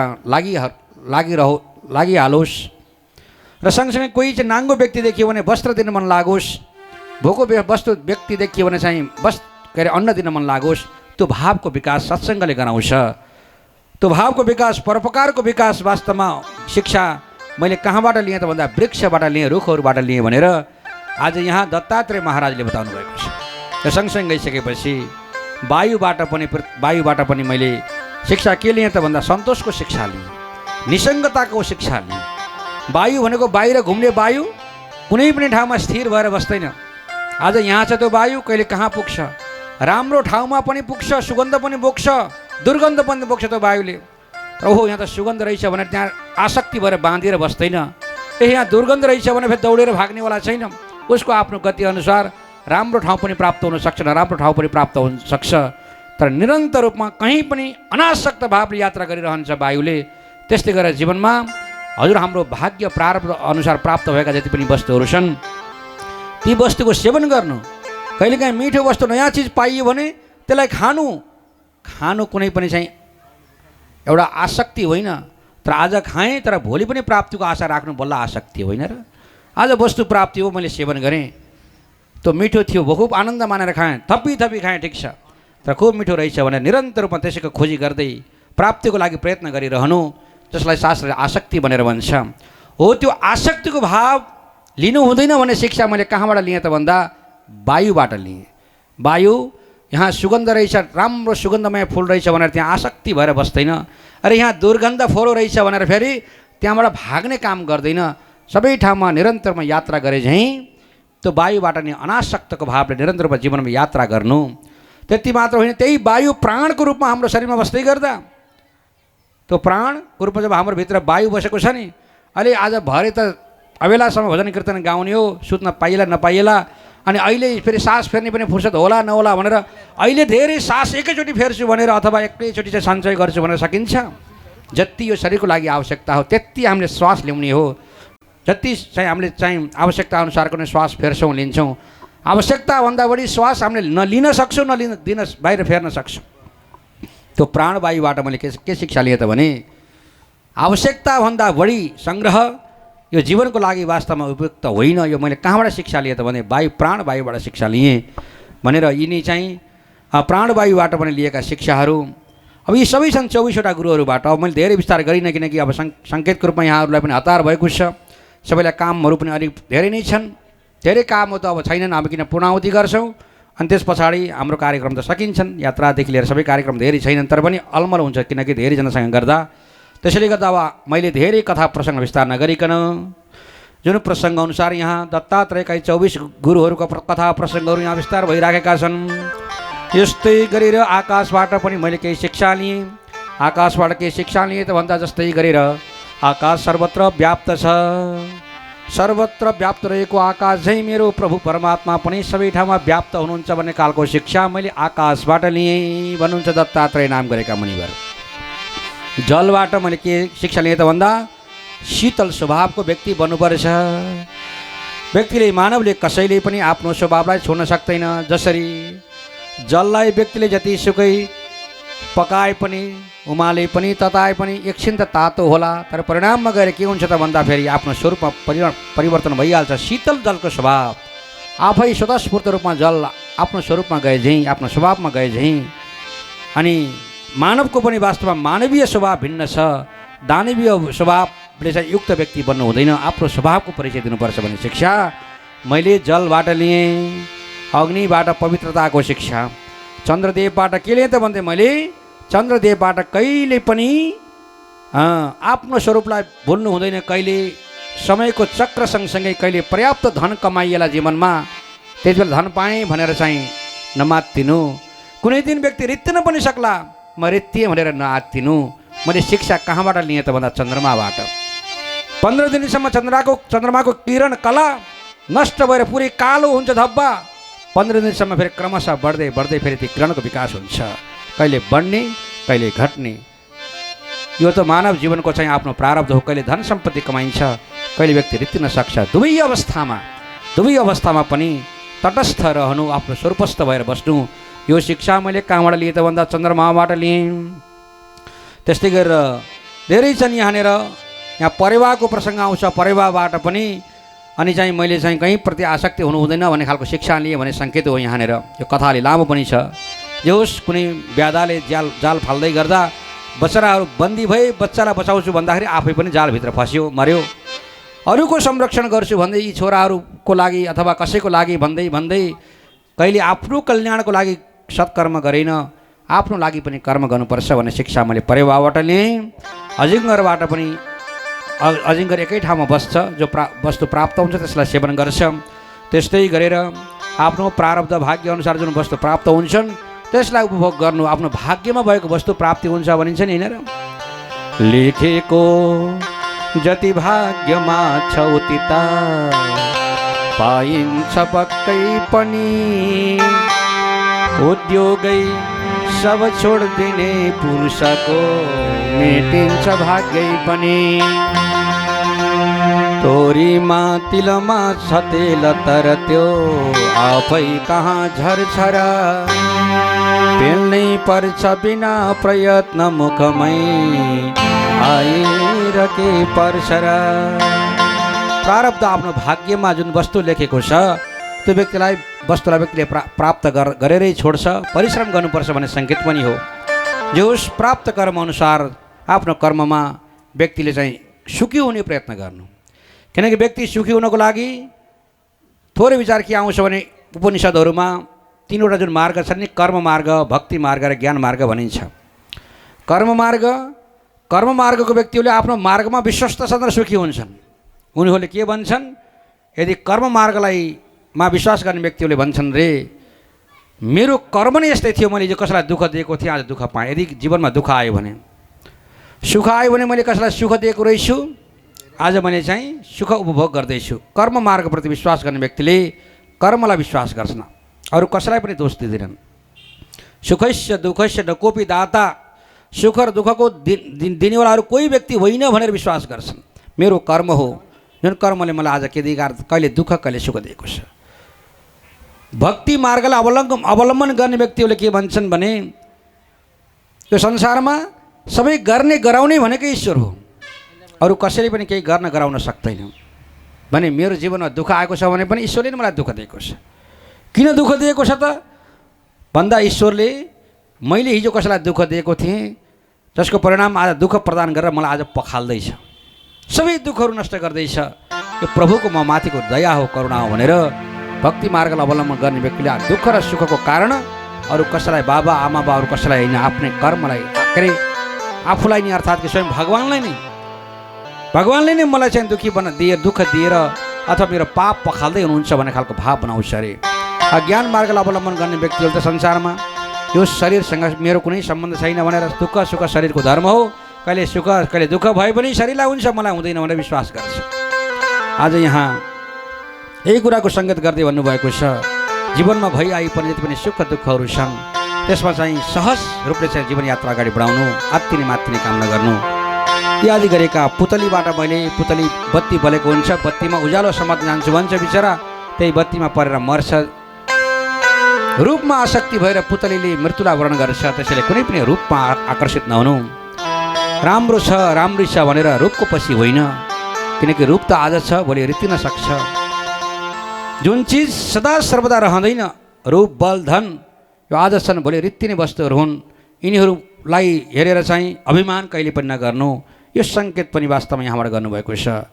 लागिहालोस् र सँगसँगै कोही चाहिँ नाङ्गो व्यक्ति देखियो भने वस्त्र दिन मन लागोस्, भोको व्यक्ति देखियो भने चाहिँ अन्न दिन मन लागोस्। त्यो भावको विकास सत्सङ्गले गराउँछ। त्यो भावको विकास, परोपकारको विकास वास्तवमा शिक्षा मैले कहाँबाट लिएँ त भन्दा वृक्षबाट लिएँ, रुखहरूबाट लिएँ भनेर आज यहाँ दत्तात्रेय महाराजले बताउनु भएको छ। र सँगसँगै गइसकेपछि वायुबाट पनि मैले शिक्षा के लिएँ त भन्दा सन्तोषको शिक्षा लिएँ, निसङ्गताको शिक्षा लिएँ। वायु भनेको बाहिर घुम्ने वायु कुनै पनि ठाउँमा स्थिर भएर बस्दैन। आज यहाँ छ त्यो वायु कहिले कहाँ पुग्छ, राम्रो ठाउँमा पनि पुग्छ, सुगन्ध पनि बोक्छ, दुर्गन्ध पनि बोक्छ त्यो वायुले। र ओहो यहाँ त सुगन्ध रहेछ भनेर त्यहाँ आसक्ति भएर बाँधिएर बस्दैन। यहाँ दुर्गन्ध रहेछ भने फेरि दौडेर भाग्नेवाला छैन। उसको आफ्नो गति अनुसार राम्रो ठाउँ पनि प्राप्त हुन सक्छ, नराम्रो ठाउँ पनि प्राप्त हुन सक्छ। तर निरन्तर रूपमा कहीँ पनि अनासक्त भावले यात्रा गरिरहन्छ वायुले। त्यस्तै गरेर जीवनमा हजुर हाम्रो भाग्य प्रारब्ध अनुसार प्राप्त भएका जति पनि वस्तुहरू छन्, ती वस्तुको सेवन गर्नु। कहिलेकाहीँ मिठो वस्तु, नयाँ चिज पाइयो भने त्यसलाई खानु कुनै पनि चाहिँ एउटा आसक्ति होइन। तर आज खाएँ तर भोलि पनि प्राप्तिको आशा राख्नु बल्ल आसक्ति होइन र। आज वस्तु प्राप्ति हो, मैले सेवन गरेँ, त्यो मिठो थियो, खुब आनन्द मानेर खाएँ, थपी खाएँ, ठिक छ, तर खुब मिठो रहेछ भनेर निरन्तर रूपमा त्यसैको खोजी गर्दै प्राप्तिको लागि प्रयत्न गरिरहनु, जसलाई शास्त्रले आसक्ति भनेर भन्छ। हो त्यो आसक्तिको भाव लिनु हुँदैन भन्ने शिक्षा मैले कहाँबाट लिएँ त भन्दा वायुबाट लिएँ। वायु यहाँ सुगन्ध रहेछ, राम्रो सुगन्धमय फुल रहेछ भनेर त्यहाँ आसक्ति भएर बस्दैन। अरे यहाँ दुर्गन्ध फोहोरो रहेछ भनेर फेरि त्यहाँबाट भाग्ने काम गर्दैन। सबै ठाउँमा निरन्तरमा यात्रा गरे झैँ त्यो वायुबाट नि अनासक्तको भावले निरन्तर रूपमा जीवनमा यात्रा गर्नु। त्यति मात्र होइन, त्यही वायु प्राणको रूपमा हाम्रो शरीरमा बस्दै गर्दा त्यो प्राणको रूपमा जब हाम्रो भित्र वायु बसेको छ नि, अहिले आज भरे त अबेलासम्म भजन कीर्तन गाउने हो, सुत्न पाइएला नपाइएला, अनि अहिले फेरि सास फेर्ने पनि फुर्सद होला नहोला भनेर अहिले धेरै सास एकैचोटि फेर्छु भनेर अथवा एकैचोटि चाहिँ सञ्चय गर्छु भनेर सकिन्छ। जति यो शरीरको लागि आवश्यकता हो त्यति हामीले श्वास ल्याउने हो। जति चाहिँ हामीले चाहिँ आवश्यकता अनुसारको नै श्वास फेर्छौँ, लिन्छौँ। आवश्यकताभन्दा बढी श्वास हामीले नलिन सक्छौँ, दिन बाहिर फेर्न सक्छौँ। त्यो प्राणवायुबाट मैले के शिक्षा लिएँ त भने आवश्यकताभन्दा बढी सङ्ग्रह यो जीवनको लागि वास्तवमा उपयुक्त होइन। यो मैले कहाँबाट शिक्षा लिएँ त भने प्राणवायुबाट शिक्षा लिएँ भनेर यिनी चाहिँ प्राणवायुबाट पनि लिएका शिक्षाहरू। अब यी सबै छन् 24वटा गुरुहरूबाट। अब मैले धेरै विस्तार गरिनँ किनकि अब सङ्केतको रूपमा यहाँहरूलाई पनि हतार भएको छ। सबैलाई कामहरू पनि अलिक धेरै नै छन्, धेरै काम हो त अब छैनन्। अब किन पूर्णाहुति गर्छौँ अनि त्यस पछाडि हाम्रो कार्यक्रम त सकिन्छन्, यात्रादेखि लिएर सबै कार्यक्रम धेरै छैनन्, तर पनि अलमल हुन्छ किनकि धेरैजनासँग गर्दा। त्यसैले गर्दा अब मैले धेरै कथा प्रसङ्ग विस्तार नगरिकन जुन प्रसङ्ग अनुसार यहाँ दत्तात्रेयका 24 गुरुहरूको कथा प्रसङ्गहरू यहाँ विस्तार भइराखेका छन्। यस्तै गरेर आकाशबाट पनि मैले केही शिक्षा लिएँ। आकाशबाट केही शिक्षा लिएँ त भन्दा जस्तै गरेर आकाश सर्वत्र व्याप्त छ। सर्वत्र व्याप्त रहेको आकाश चाहिँ मेरो प्रभु परमात्मा पनि सबै ठाउँमा व्याप्त हुनुहुन्छ भन्ने कालको शिक्षा मैले आकाशबाट लिएँ भन्नुहुन्छ दत्तात्रेय नाम गरेका मुनिवर। जलबाट मैले के शिक्षा लिएँ त भन्दा शीतल स्वभावको व्यक्ति बन्नुपर्छ। व्यक्तिले मानवले कसैले पनि आफ्नो स्वभावलाई छोड्न सक्दैन। जसरी जललाई व्यक्तिले जतिसुकै पकाए पनि उमाले पनि तताए पनि एकछिन त तातो होला, तर परिणाममा गएर के हुन्छ त भन्दाखेरि आफ्नो स्वरूपमा परिवर्तन भइहाल्छ। शीतल जलको स्वभाव आफै स्वतस्फूर्त रूपमा जल आफ्नो स्वरूपमा गए झैँ, आफ्नो स्वभावमा गए झैँ। अनि मानवको पनि वास्तवमा मानवीय स्वभाव भिन्न छ। दानवीय स्वभावले चाहिँ युक्त व्यक्ति बन्नु हुँदैन, आफ्नो स्वभावको परिचय दिनुपर्छ भन्ने शिक्षा मैले जलबाट लिएँ। अग्निबाट पवित्रताको शिक्षा, चन्द्रदेवबाट के लिएँ त भन्दै मैले चन्द्रदेवबाट कहिले पनि आफ्नो स्वरूपलाई भुल्नु हुँदैन। कहिले समयको चक्र सँगसँगै कहिले पर्याप्त धन कमाइएला जीवनमा, त्यति बेला धन पाएँ भनेर चाहिँ नमात्तिनु। कुनै दिन व्यक्ति रित्तिन पनि सक्ला, म रित्तिएँ भनेर नआत्तिनु। मैले शिक्षा कहाँबाट लिएँ त भन्दा चन्द्रमाबाट। 15 दिनसम्म चन्द्रमाको किरण कला नष्ट भएर पुरै कालो हुन्छ धब्बा। 15 दिनसम्म फेरि क्रमशः बढ्दै बढ्दै फेरि त्यो किरणको विकास हुन्छ, कहिले बढ्ने कहिले घट्ने। यो त मानव जीवनको चाहिँ आफ्नो प्रारब्ध हो। कहिले धन सम्पत्ति कमाइन्छ, कहिले व्यक्ति रित्तिन सक्छ। दुवै अवस्थामा पनि तटस्थ रहनु, आफ्नो स्वरूपस्थ भएर बस्नु, यो शिक्षा मैले कहाँबाट लिएँ त भन्दा चन्द्रमाबाट लिएँ। त्यस्तै गरेर धेरै छन् यहाँनिर। यहाँ परेवाको प्रसङ्ग आउँछ, परेवाबाट पनि अनि चाहिँ मैले चाहिँ कहीँ प्रति आसक्ति हुनु हुँदैन भन्ने खालको शिक्षा लिएँ भने सङ्केत हो यहाँनिर। यो कथा अलि लामो पनि छ। जे होस्, कुनै व्याधाले जाल फाल्दै गर्दा बच्चाहरू बन्दी भए, बच्चालाई बचाउँछु भन्दाखेरि आफै पनि जालभित्र फस्यो, मर्यो। अरूको संरक्षण गर्छु भन्दै यी छोराहरूको लागि अथवा कसैको लागि भन्दै भन्दै कहिले आफ्नो कल्याणको लागि सत्कर्म गरेन, आफ्नो लागि पनि कर्म गर्नुपर्छ भन्ने शिक्षा मैले परेवाबाट लिएँ। अजिङ्गरबाट पनि, अजिङ्गर एकै ठाउँमा बस्छ, जो वस्तु प्राप्त हुन्छ त्यसलाई सेवन गर्छ। त्यस्तै गरेर आफ्नो प्रारब्ध भाग्य अनुसार जुन वस्तु प्राप्त हुन्छन् त्यसलाई उपभोग गर्नु, आफ्नो भाग्यमा भएको वस्तु प्राप्ति हुन्छ भनिन्छ नि हैन र। लेखेको जति भाग्यमा छ उतिता पाइन्छ पक्कै पनि, उद्योगै सब छोडिदिने पुरुषको मेटिन्छ भाग्यै पनि। तोरीमा तिलमा छ तेल तर त्यो आफै कहाँ झर्छ र, पेल्नै पर्छ बिना प्रयत्न मुखमै आएर के पर्छ र। प्रारब्ध आफ्नो भाग्यमा जुन वस्तु लेखेको छ त्यो व्यक्तिले प्राप्त गरेरै छोड्छ। परिश्रम गर्नुपर्छ भन्ने सङ्केत पनि हो। जो होस्, प्राप्त कर्म अनुसार आफ्नो कर्ममा व्यक्तिले चाहिँ सुखी हुने प्रयत्न गर्नु। किनकि व्यक्ति सुखी हुनको लागि थोरै विचार के आउँछ भने उपनिषदहरूमा 3वटा जुन मार्ग छन् नि, कर्म मार्ग, भक्ति मार्ग र ज्ञान मार्ग भनिन्छ। कर्म मार्गको व्यक्तिहरूले आफ्नो मार्गमा विश्वस्त छन् र सुखी हुन्छन्। उनीहरूले के भन्छन्, यदि कर्म मार्गमा विश्वास गर्ने व्यक्तिहरूले भन्छन् रे मेरो कर्म नै यस्तै थियो, मैले जो कसैलाई दुःख दिएको थिएँ आज दुःख पाएँ। यदि जीवनमा दुःख आयो भने, सुख आयो भने मैले कसैलाई सुख दिएको रहेछु, आज मैले चाहिँ सुख उपभोग गर्दैछु। कर्म मार्गप्रति विश्वास गर्ने व्यक्तिले कर्मलाई विश्वास गर्छन्, अरू कसैलाई पनि दोष दिँदैनन्। सुखस्य दुःखस्य न कोपी दाता, सुख र दुःखको दिनेवाला अरू कोही व्यक्ति होइन भनेर विश्वास गर्छन्। मेरो कर्म हो, जुन कर्मले मलाई आज के दिएको, कहिले दुःख कहिले सुख दिएको छ। भक्ति मार्गलाई अवलम्बन गर्ने व्यक्तिहरूले के भन्छन् भने यो संसारमा सबै गर्ने गराउने भनेकै ईश्वर हो, अरू कसैले पनि केही गर्न गराउन सक्दैन भने मेरो जीवनमा दुःख आएको छ भने पनि ईश्वरले नै मलाई दुःख दिएको छ। किन दुःख दिएको छ त भन्दा ईश्वरले मैले हिजो कसैलाई दुःख दिएको थिएँ जसको परिणाम आज दुःख प्रदान गरेर मलाई आज पखाल्दैछ, सबै दुःखहरू नष्ट गर्दैछ। यो प्रभुको म माथिको दया हो, करुणा हो भनेर भक्ति मार्गलाई अवलम्बन गर्ने व्यक्तिले दुःख र सुखको कारण अरू कसैलाई, बाबा आमा बाबु कसैलाई होइन, आफ्नै कर्मलाई आफूलाई नै, अर्थात् कि स्वयं भगवान्ले नै मलाई चाहिँ दुःख दिएर अथवा मेरो पाप पखाल्दै हुनुहुन्छ भन्ने खालको भाव बनाउँछ अरे। ज्ञान मार्गलाई अवलम्बन गर्ने व्यक्तिहरू त संसारमा यो शरीरसँग मेरो कुनै सम्बन्ध छैन भनेर दुःख सुख शरीरको धर्म हो, कहिले सुख कहिले दुःख भए पनि शरीरलाई हुन्छ मलाई हुँदैन भनेर विश्वास गर्छ। आज यहाँ यही कुराको सङ्केत गर्दै भन्नुभएको छ, जीवनमा भइआइ पनि जति पनि सुख दुःखहरू छन् त्यसमा चाहिँ सहज रूपले चाहिँ जीवनयात्रा अगाडि बढाउनु, आत्तिने मात्तिने काम नगर्नु। याद गरेका पुतलीबाट मैले पुतली बत्ती बलेको हुन्छ, बत्तीमा उज्यालो समात्न जान्छु भन्छ बिचरा, त्यही बत्तीमा परेर मर्छ। रूपमा आसक्ति भएर पुतलीले मृत्युलाई वर्ण गर्छ, त्यसैले कुनै पनि रूपमा आकर्षित नहुनु। राम्रो छ राम्री छ भनेर रूपको पछि होइन, किनकि रूप त आज छ भोलि रित्तिन सक्छ। जुन चिज सदा सर्वदा रहँदैन, रूप बल धन यो आज छन् भोलि रित्तिने वस्तुहरू हुन्, यिनीहरूलाई हेरेर चाहिँ अभिमान कहिले पनि नगर्नु। यो सङ्केत पनि वास्तवमा यहाँबाट गर्नुभएको छ।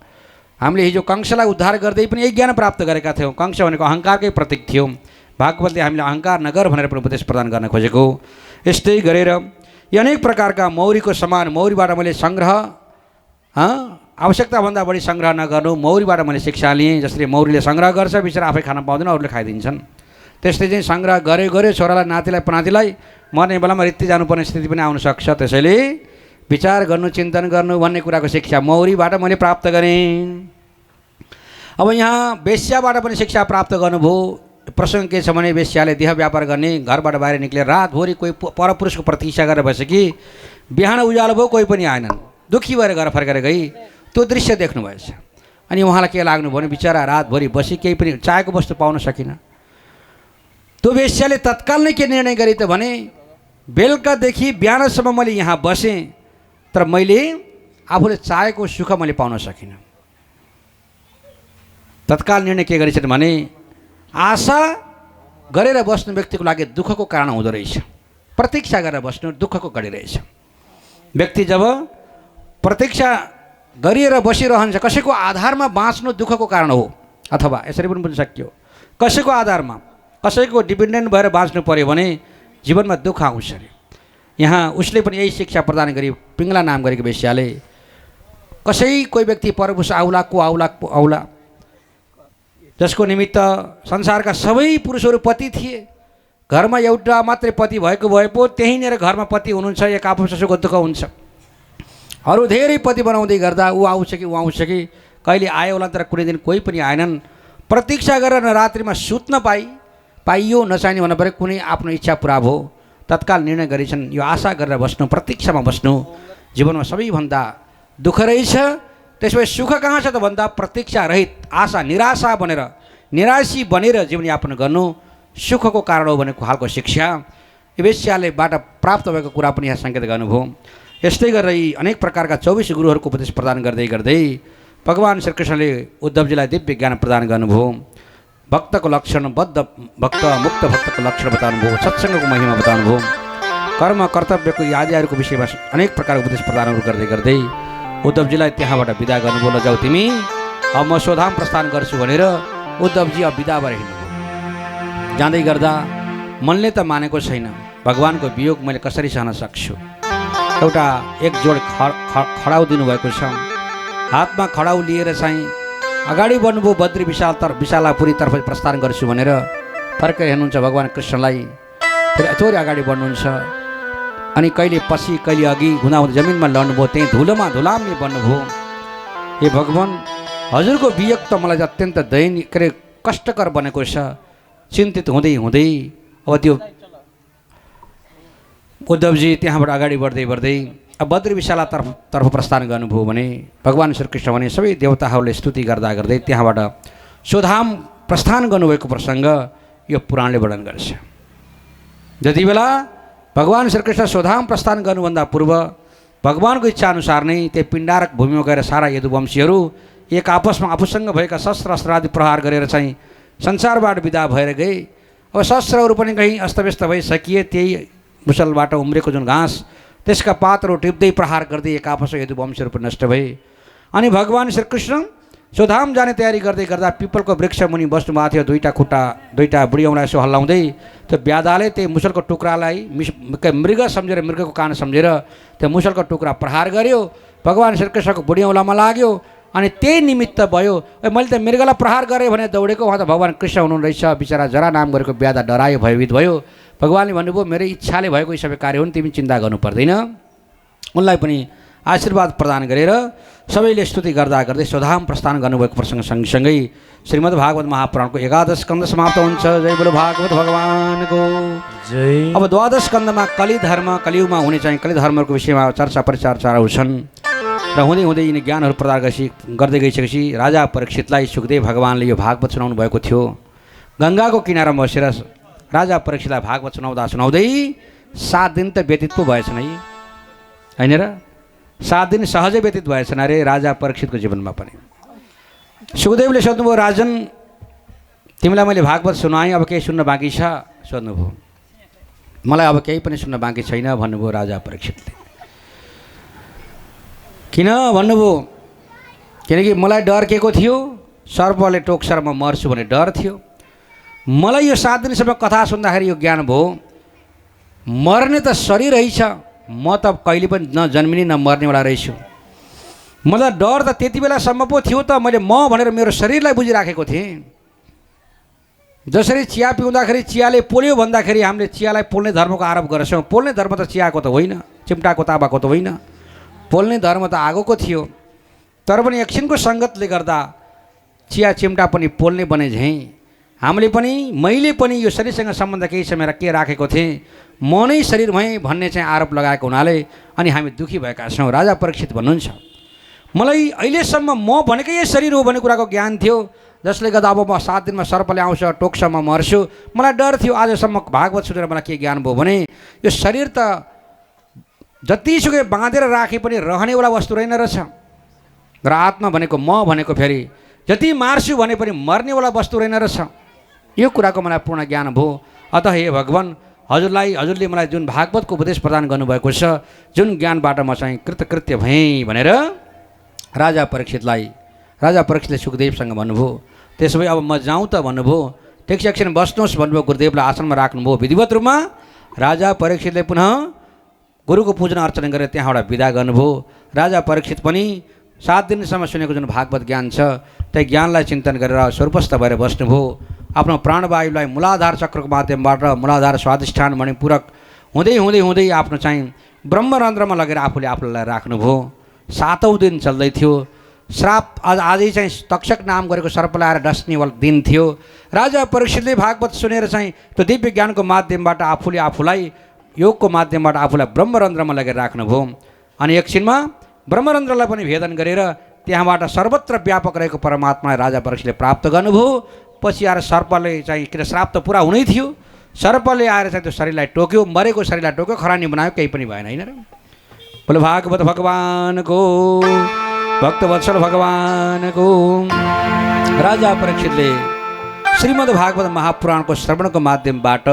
हामीले हिजो कंशलाई उद्धार गर्दै पनि यही ज्ञान प्राप्त गरेका थियौँ। कंश भनेको अहङ्कारकै प्रतीक थियो। भागवतले हामीलाई अहङ्कार नगर भनेर पनि उपदेश प्रदान गर्न खोजेको। यस्तै गरेर यी अनेक प्रकारका मौरीको समान मौरीबाट मैले सङ्ग्रह आवश्यकताभन्दा बढी सङ्ग्रह नगर्नु, मौरीबाट मैले शिक्षा लिएँ। जसरी मौरीले सङ्ग्रह गर्छ बिचरा आफै खान पाउँदैन, अरूले खाइदिन्छन्। त्यस्तै चाहिँ सङ्ग्रह गऱ्यो छोरालाई नातिलाई पनातिलाई मर्ने बेलामा रित्ति जानुपर्ने स्थिति पनि आउन सक्छ। त्यसैले विचार गर्नु चिन्तन गर्नु भन्ने कुराको शिक्षा मौरीबाट मैले प्राप्त गरेँ। अब यहाँ वेश्याबाट पनि शिक्षा प्राप्त गर्नुभयो। प्रसङ्ग के छ भने वेश्याले देह व्यापार गर्ने, घरबाट बाहिर निक्लेर रातभरि कोही परपुरुषको प्रतीक्षा गरेर बसेकी, बिहान उज्यालो भयो कोही पनि आएनन्, दुःखी भएर घर फर्केर गई। त्यो दृश्य देख्नुभएछ। अनि उहाँलाई के लाग्नु भने बिचरा रातभरि बसी केही पनि चाहेको वस्तु पाउन सकिन। त्यो वेश्याले तत्काल नै के निर्णय गरे त भने बेलुकादेखि बिहानसम्म मैले यहाँ बसेँ, तर मैले आफूले चाहेको सुख मैले पाउन सकिनँ। तत्काल निर्णय के गरेछन् भने आशा गरेर बस्नु व्यक्तिको लागि दुःखको कारण हुँदो रहेछ। प्रतीक्षा गरेर बस्नु दुःखको कडी रहेछ। व्यक्ति जब प्रतीक्षा गरिएर बसिरहन्छ, कसैको आधारमा बाँच्नु दुःखको कारण हो। अथवा यसरी पनि बुझ्न सकियो, कसैको आधारमा कसैको डिपेन्डेन्ट भएर बाँच्नु पर्यो भने जीवनमा दुःख आउँछ अरे। यहाँ उसले पनि यही शिक्षा प्रदान गरी पिङ्गला नाम गरेको वेश्याले, कोही व्यक्ति परपुरुष आउला को आउला को आउला, जसको निमित्त संसारका सबै पुरुषहरू पति थिए, घरमा एउटा मात्रै पति भएको भए पो त्यहीँनिर घरमा पति हुनुहुन्छ, एक आपसको दुःख हुन्छ। अरू धेरै पति बनाउँदै गर्दा ऊ आउँछ कि ऊ आउँछ कि कहिले आयो होला, तर कुनै दिन कोही पनि आएनन्। प्रतीक्षा गरेर रात्रिमा सुत्न पाइयो नचाहिने भन्नु पऱ्यो, कुनै आफ्नो इच्छा पुरा भयो। तत्काल निर्णय गरेछन् यो आशा गरेर बस्नु, प्रतीक्षामा बस्नु जीवनमा सबैभन्दा दुःख रहेछ। त्यसपछि सुख कहाँ छ त भन्दा प्रतीक्षा रहित आशा निराशा बनेर निराशी बनेर जीवनयापन गर्नु सुखको कारण हो भनेको खालको शिक्षा वेश्याले बाट प्राप्त भएको कुरा पनि यहाँ सङ्केत गर्नुभयो। यस्तै गरेर यी अनेक प्रकारका 24 गुरुहरूको उपदेश प्रदान गर्दै गर्दै भगवान् श्रीकृष्णले उद्धवजीलाई दिव्य ज्ञान प्रदान गर्नुभयो। भक्तको लक्षण, बद्ध भक्त मुक्त भक्तको लक्षण बताउनुभयो, सत्सङ्गको महिमा बताउनुभयो, कर्म कर्तव्यको आदिहरूको विषयमा अनेक प्रकारको उपदेश प्रदानहरू गर्दै गर्दै उद्धवजीलाई त्यहाँबाट विदा गर्नुभयो। ल जाऊ तिमी, अब म स्वधाम प्रस्थान गर्छु भनेर उद्धवजी अब विदा भएर हिँड्नुभयो। जाँदै गर्दा मनले त मानेको छैन, भगवानको वियोग मैले कसरी सहन सक्छु। एउटा एक जोड खडाउ दिनुभएको छ, हातमा खडाउ लिएर चाहिँ अगाडि बढ्नुभयो। बद्री विशालापुरीतर्फ प्रस्थान गर्छु भनेर फर्केर हेर्नुहुन्छ भगवान् कृष्णलाई, फेरि थोरै अगाडि बढ्नुहुन्छ। अनि कहिले पछि कहिले अघि हुँदाहुँदै जमिनमा लड्नुभयो, त्यहीँ धुलामले बन्नुभयो। हे भगवान्, हजुरको वियोग त मलाई अत्यन्त दयनीय कष्टकर बनेको छ। चिन्तित हुँदै हुँदै अब त्यो उद्धवजी त्यहाँबाट अगाडि बढ्दै अब बद्री विशालातर्फ प्रस्थान गर्नुभयो भने भगवान् श्रीकृष्ण भने सबै देवताहरूले स्तुति गर्दा गर्दै त्यहाँबाट स्वधाम प्रस्थान गर्नुभएको प्रसङ्ग यो पुराणले वर्णन गर्छ। जति बेला भगवान् श्रीकृष्ण स्वधाम प्रस्थान गर्नुभन्दा पूर्व भगवानको इच्छाअनुसार नै त्यो पिण्डारक भूमिमा गएर सारा यदुवंशीहरू एक आपसमा आफूसँग भएका शस्त्र अस्त्र आदि प्रहार गरेर चाहिँ संसारबाट विदा भएर गए। अब शस्त्रहरू पनि कहीँ अस्तव्यस्त भइसकिए, त्यही मुसलबाट उम्रेको जुन घाँस त्यसका पातहरू टिप्दै प्रहार गर्दै एक आपसमा यदुवंशीहरू पनि नष्ट भए। अनि भगवान् श्रीकृष्ण स्वधाम जाने तयारी गर्दै गर्दा पिपलको वृक्ष मुनि बस्नुभएको थियो। दुईटा बुढी औँला यसो हल्लाउँदै त्यो ब्यादाले त्यही मुसलको टुक्रालाई मृग सम्झेर, मृगको कान सम्झेर त्यो मुसलको टुक्रा प्रहार गर्यो। भगवान् श्रीकृष्णको बुढी औँलामा लाग्यो अनि त्यही निमित्त भयो। मैले त मृगलाई प्रहार गरेँ भने दौडेको, उहाँ त भगवान् कृष्ण हुनु रहेछ। बिचरा जरा नाम गरेको ब्यादा डरायो, भयभीत भयो। भगवान्ले भन्नुभयो मेरो इच्छाले भएको यी सबै कार्य हुन्, तिमी चिन्ता गर्नु पर्दैन। उनलाई पनि आशीर्वाद प्रदान गरेर सबैले स्तुति गर्दा गर्दै स्वधाम प्रस्थान गर्नुभएको प्रसङ्ग सँगसँगै श्रीमद् भागवत महापुराणको 11 स्कन्द समाप्त हुन्छ। जय बोलो भागवत भगवानको जय। अब 12 स्कन्दमा कलि धर्म, कलियुगमा हुने चाहिँ कलि धर्मको विषयमा चर्चा परिचर्चाहरू छन् र हुँदै हुँदै यिनी ज्ञानहरू प्रदान गर्दै गइसकेपछि राजा परीक्षितलाई सुखदेव भगवानले यो भागवत सुनाउनु भएको थियो। गङ्गाको किनारमा बसेर राजा परीक्षितलाई भागवत सुनाउँदा सुनाउँदै 7 दिन त व्यतीत पो भएछन् है, होइन र? 7 दिन सहजै व्यतीत भएछन् अरे राजा परीक्षितको जीवनमा पनि। सुखदेवले सोध्नुभयो, राजन तिमीलाई मैले भागवत सुनाएँ, अब केही सुन्न बाँकी छ? सोध्नुभयो। मलाई अब केही पनि सुन्न बाँकी छैन भन्नुभयो राजा परीक्षितले। किन भन्नुभयो? किनकि मलाई डर के को थियो? सर्पले टोक्छ र म मर्छु भन्ने डर थियो। मलाई यो 7 दिनसम्म कथा सुन्दाखेरि यो ज्ञान भयो, मर्ने त शरीर रहेछ, म त कहिले पनि न जन्मिने न मर्नेवाला रहेछु। मलाई डर त त्यति बेलासम्म पो थियो त मैले म भनेर मेरो शरीरलाई बुझिराखेको थिएँ। जसरी चिया पिउँदाखेरि चियाले पोल्यो भन्दाखेरि हामीले चियालाई पोल्ने धर्मको आरोप गर्छौँ। पोल्ने धर्म त चियाको त होइन, चिम्टाको ताबाको त होइन, पोल्ने धर्म त आगोको थियो। तर पनि एकछिनको सङ्गतले गर्दा चिया चिम्टा पनि पोल्ने बने झैँ हामीले पनि, मैले पनि यो शरीरसँग सम्बन्ध केही समय के राखेको थिएँ, म नै शरीर भएँ भन्ने चाहिँ आरोप लगाएको हुनाले अनि हामी दुःखी भएका छौँ। राजा परीक्षित भन्नुहुन्छ, मलाई अहिलेसम्म म भनेकै यही शरीर हो भन्ने कुराको ज्ञान थियो, जसले गर्दा अब म 7 दिनमा सर्पले आउँछ टोक्छ म मर्छु। मलाई डर थियो। आजसम्म भागवत सुनेर मलाई के ज्ञान भयो भने यो शरीर त जतिसुकै बाँधेर राखे पनि रहनेवाला वस्तु रहेन रहेछ, र आत्मा भनेको म भनेको फेरि जति मार्छु भने पनि मर्नेवाला वस्तु रहेन रहेछ। यो कुराको मलाई पूर्ण ज्ञान भयो। अतः हे भगवान, हजुरले मलाई जुन भागवतको उपदेश प्रदान गर्नुभएको छ, जुन ज्ञानबाट म चाहिँ कृतकृत्य भएँ भनेर राजा परीक्षितले सुखदेवसँग भन्नुभयो। त्यसो भए अब म जाउँ त भन्नुभयो। ठिक छ, एकछिन बस्नुहोस् भन्नुभयो। गुरुदेवलाई आसनमा राख्नुभयो। विधिवत रूपमा राजा परीक्षितले पुनः गुरुको पूजना अर्चना गरेर त्यहाँबाट विदा गर्नुभयो। राजा परीक्षित पनि 7 दिनसम्म सुनेको जुन भागवत ज्ञान छ त्यही ज्ञानलाई चिन्तन गरेर स्वरूपस्थ भएर बस्नुभयो। आफ्नो प्राणवायुलाई मूलाधार चक्रको माध्यमबाट मूलाधार स्वाधिष्ठान मणिपूरक हुँदै हुँदै हुँदै आफ्नो चाहिँ ब्रह्मरन्ध्रमा लगेर आफूलाई राख्नुभयो। 7औं दिन चल्दै थियो। श्राप आजै चाहिँ तक्षक नाम गरेको सर्पले आएर डस्नेवाला दिन थियो। राजा परीक्षितले भागवत सुनेर चाहिँ त्यो दिव्य ज्ञानको माध्यमबाट आफूलाई योगको माध्यमबाट आफूलाई ब्रह्मरन्ध्रमा लगेर राख्नुभयो। अनि एकछिनमा ब्रह्मरन्ध्रलाई पनि भेदन गरेर त्यहाँबाट सर्वत्र व्यापक रहेको परमात्मालाई राजा परीक्षितले प्राप्त गर्नुभयो। पछि आएर सर्पले चाहिँ, किन श्राप त पुरा हुनै थियो, सर्पले आएर चाहिँ त्यो शरीरलाई टोक्यो, मरेको शरीरलाई टोक्यो, खरानी बनायो, केही पनि भएन, होइन र? बोलो भागवत भगवानको, भक्तवत्सल भगवानको। राजा परीक्षितले श्रीमद् भागवत महापुराणको श्रवणको माध्यमबाट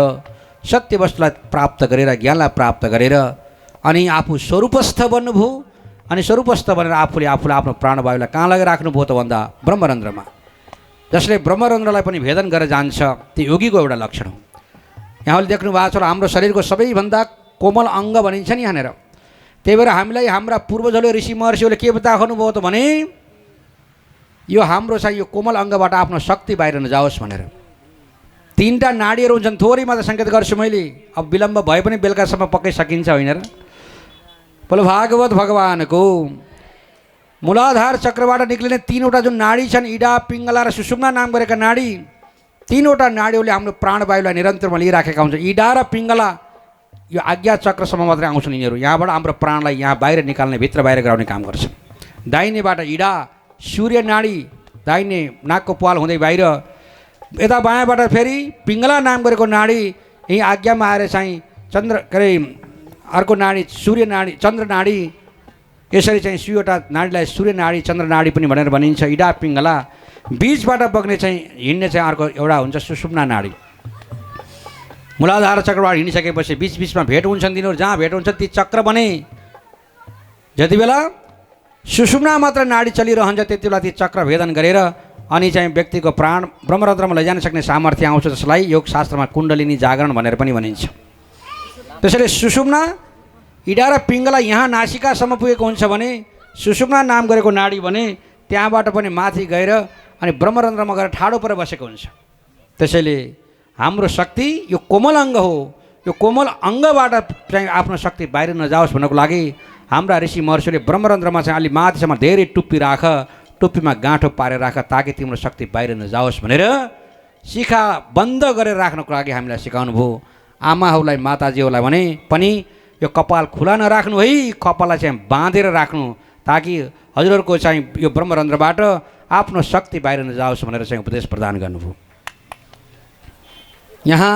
सत्य वस्तुलाई प्राप्त गरेर, ज्ञानलाई प्राप्त गरेर अनि आफू स्वरूपस्थ बन्नुभयो। अनि स्वरूपस्थ बनेर आफूले आफ्नो प्राणवायुलाई कहाँ लगेर राख्नुभयो त भन्दा ब्रह्मरन्ध्रमा। जसले ब्रह्मरन्ध्रलाई पनि भेदन गरेर जान्छ, त्यो योगीको एउटा लक्षण हो। यहाँले देख्नु भएको छ, हाम्रो शरीरको सबैभन्दा कोमल अङ्ग भनिन्छ नि यहाँनिर। त्यही भएर हामीलाई हाम्रा पूर्वजहरूले, ऋषि महर्षिहरूले के बताउनुभयो त भने यो हाम्रो चाहिँ यो कोमल अङ्गबाट आफ्नो शक्ति बाहिर नजाओस् भनेर। 3टा नाडीहरू हुन्छन्, थोरै मात्र सङ्केत गर्छु मैले, अब विलम्ब भए पनि बेलुकासम्म पक्कै सकिन्छ, होइन र? बोलो भागवत भगवानको। मूलाधार चक्रबाट निक्लिने 3वटा जुन नाडी छन्, इडा, पिङ्गला र सुषुम्ना नाम गरेका नाडी, 3वटा नाडीहरूले हाम्रो प्राणवायुलाई निरन्तरमा लिइराखेका हुन्छ। इडा र पिङ्गला यो आज्ञा चक्रसम्म मात्रै आउँछन् यिनीहरू। यहाँबाट हाम्रो प्राणलाई यहाँ बाहिर निकाल्ने, भित्र बाहिर गराउने काम गर्छन्। दाहिनेबाट इडा, सूर्य नाडी, दाहिने नाकको पाल हुँदै बाहिर। यता बायाँबाट फेरि पिङ्गला नाम गरेको नाडी, यही आज्ञामा आएर चाहिँ अर्को नाडी सूर्य नाडी, चन्द्र नाडी। यसरी चाहिँ 7वटा नाडीलाई सूर्य नाडी, चन्द्र नाडी पनि भनेर भनिन्छ। इडा पिङ्गला। बीचबाट बग्ने चाहिँ हिँड्ने चाहिँ अर्को एउटा हुन्छ सुषुम्ना नाडी। मूलाधार चक्रबाट हिँडिसकेपछि बिचबिचमा भेट हुन्छन् तिनीहरू, जहाँ भेट हुन्छ ती चक्र बने। जति बेला सुषुम्ना मात्र नाडी चलिरहन्छ त्यति बेला ती चक्र भेदन गरेर अनि चाहिँ व्यक्तिको प्राण ब्रह्मरन्ध्रमा लैजान सक्ने सामर्थ्य आउँछ, जसलाई योगशास्त्रमा कुण्डलिनी जागरण भनेर पनि भनिन्छ। त्यसैले सुषुम्ना, इडा र पिङ्गला यहाँ नासिकासम्म पुगेको हुन्छ भने सुषुम्ना नाम गरेको नाडी भने त्यहाँबाट पनि माथि गएर अनि ब्रह्मरन्ध्रमा गएर ठाडो परेर बसेको हुन्छ। त्यसैले हाम्रो शक्ति यो कोमल अङ्ग हो। यो कोमल अङ्गबाट चाहिँ आफ्नो शक्ति बाहिर नजाओस् भन्नको लागि हाम्रा ऋषि महर्षिले ब्रह्मरन्ध्रमा चाहिँ अलि माथिसम्म धेरै टुप्पी राख, टुप्पीमा गाँठो पारेर राख ताकि तिम्रो शक्ति बाहिर नजाओस् भनेर शिखा बन्द गरेर राख्नको लागि हामीलाई सिकाउनु भयो। आमाहरूलाई माताजीहरूलाई भने पनि यो कपाल खुला नराख्नु है, कपाललाई चाहिँ बाँधेर राख्नु ताकि हजुरहरूको चाहिँ यो ब्रह्मरन्ध्रबाट आफ्नो शक्ति बाहिर नजाओस् भनेर चाहिँ उपदेश प्रदान गर्नुभयो। यहाँ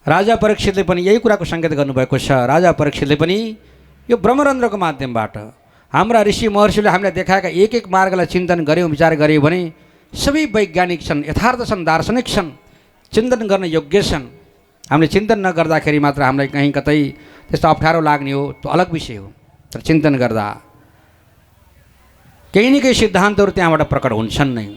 राजा परीक्षितले पनि यही कुराको सङ्केत गर्नुभएको छ। राजा परीक्षितले पनि यो ब्रह्मरन्ध्रको माध्यमबाट हाम्रा ऋषि महर्षिले हामीलाई देखाएका एक एक मार्गलाई चिन्तन गऱ्यौँ, विचार गऱ्यौँ भने सबै वैज्ञानिक छन्, यथार्थ छन्, दार्शनिक छन्, चिन्तन गर्न योग्य छन्। हामीले चिन्तन नगर्दाखेरि मात्र हामीलाई कहीँ कतै त्यस्तो अप्ठ्यारो लाग्ने हो, त्यो अलग विषय हो। तर चिन्तन गर्दा केही न केही सिद्धान्तहरू त्यहाँबाट प्रकट हुन्छन् नै।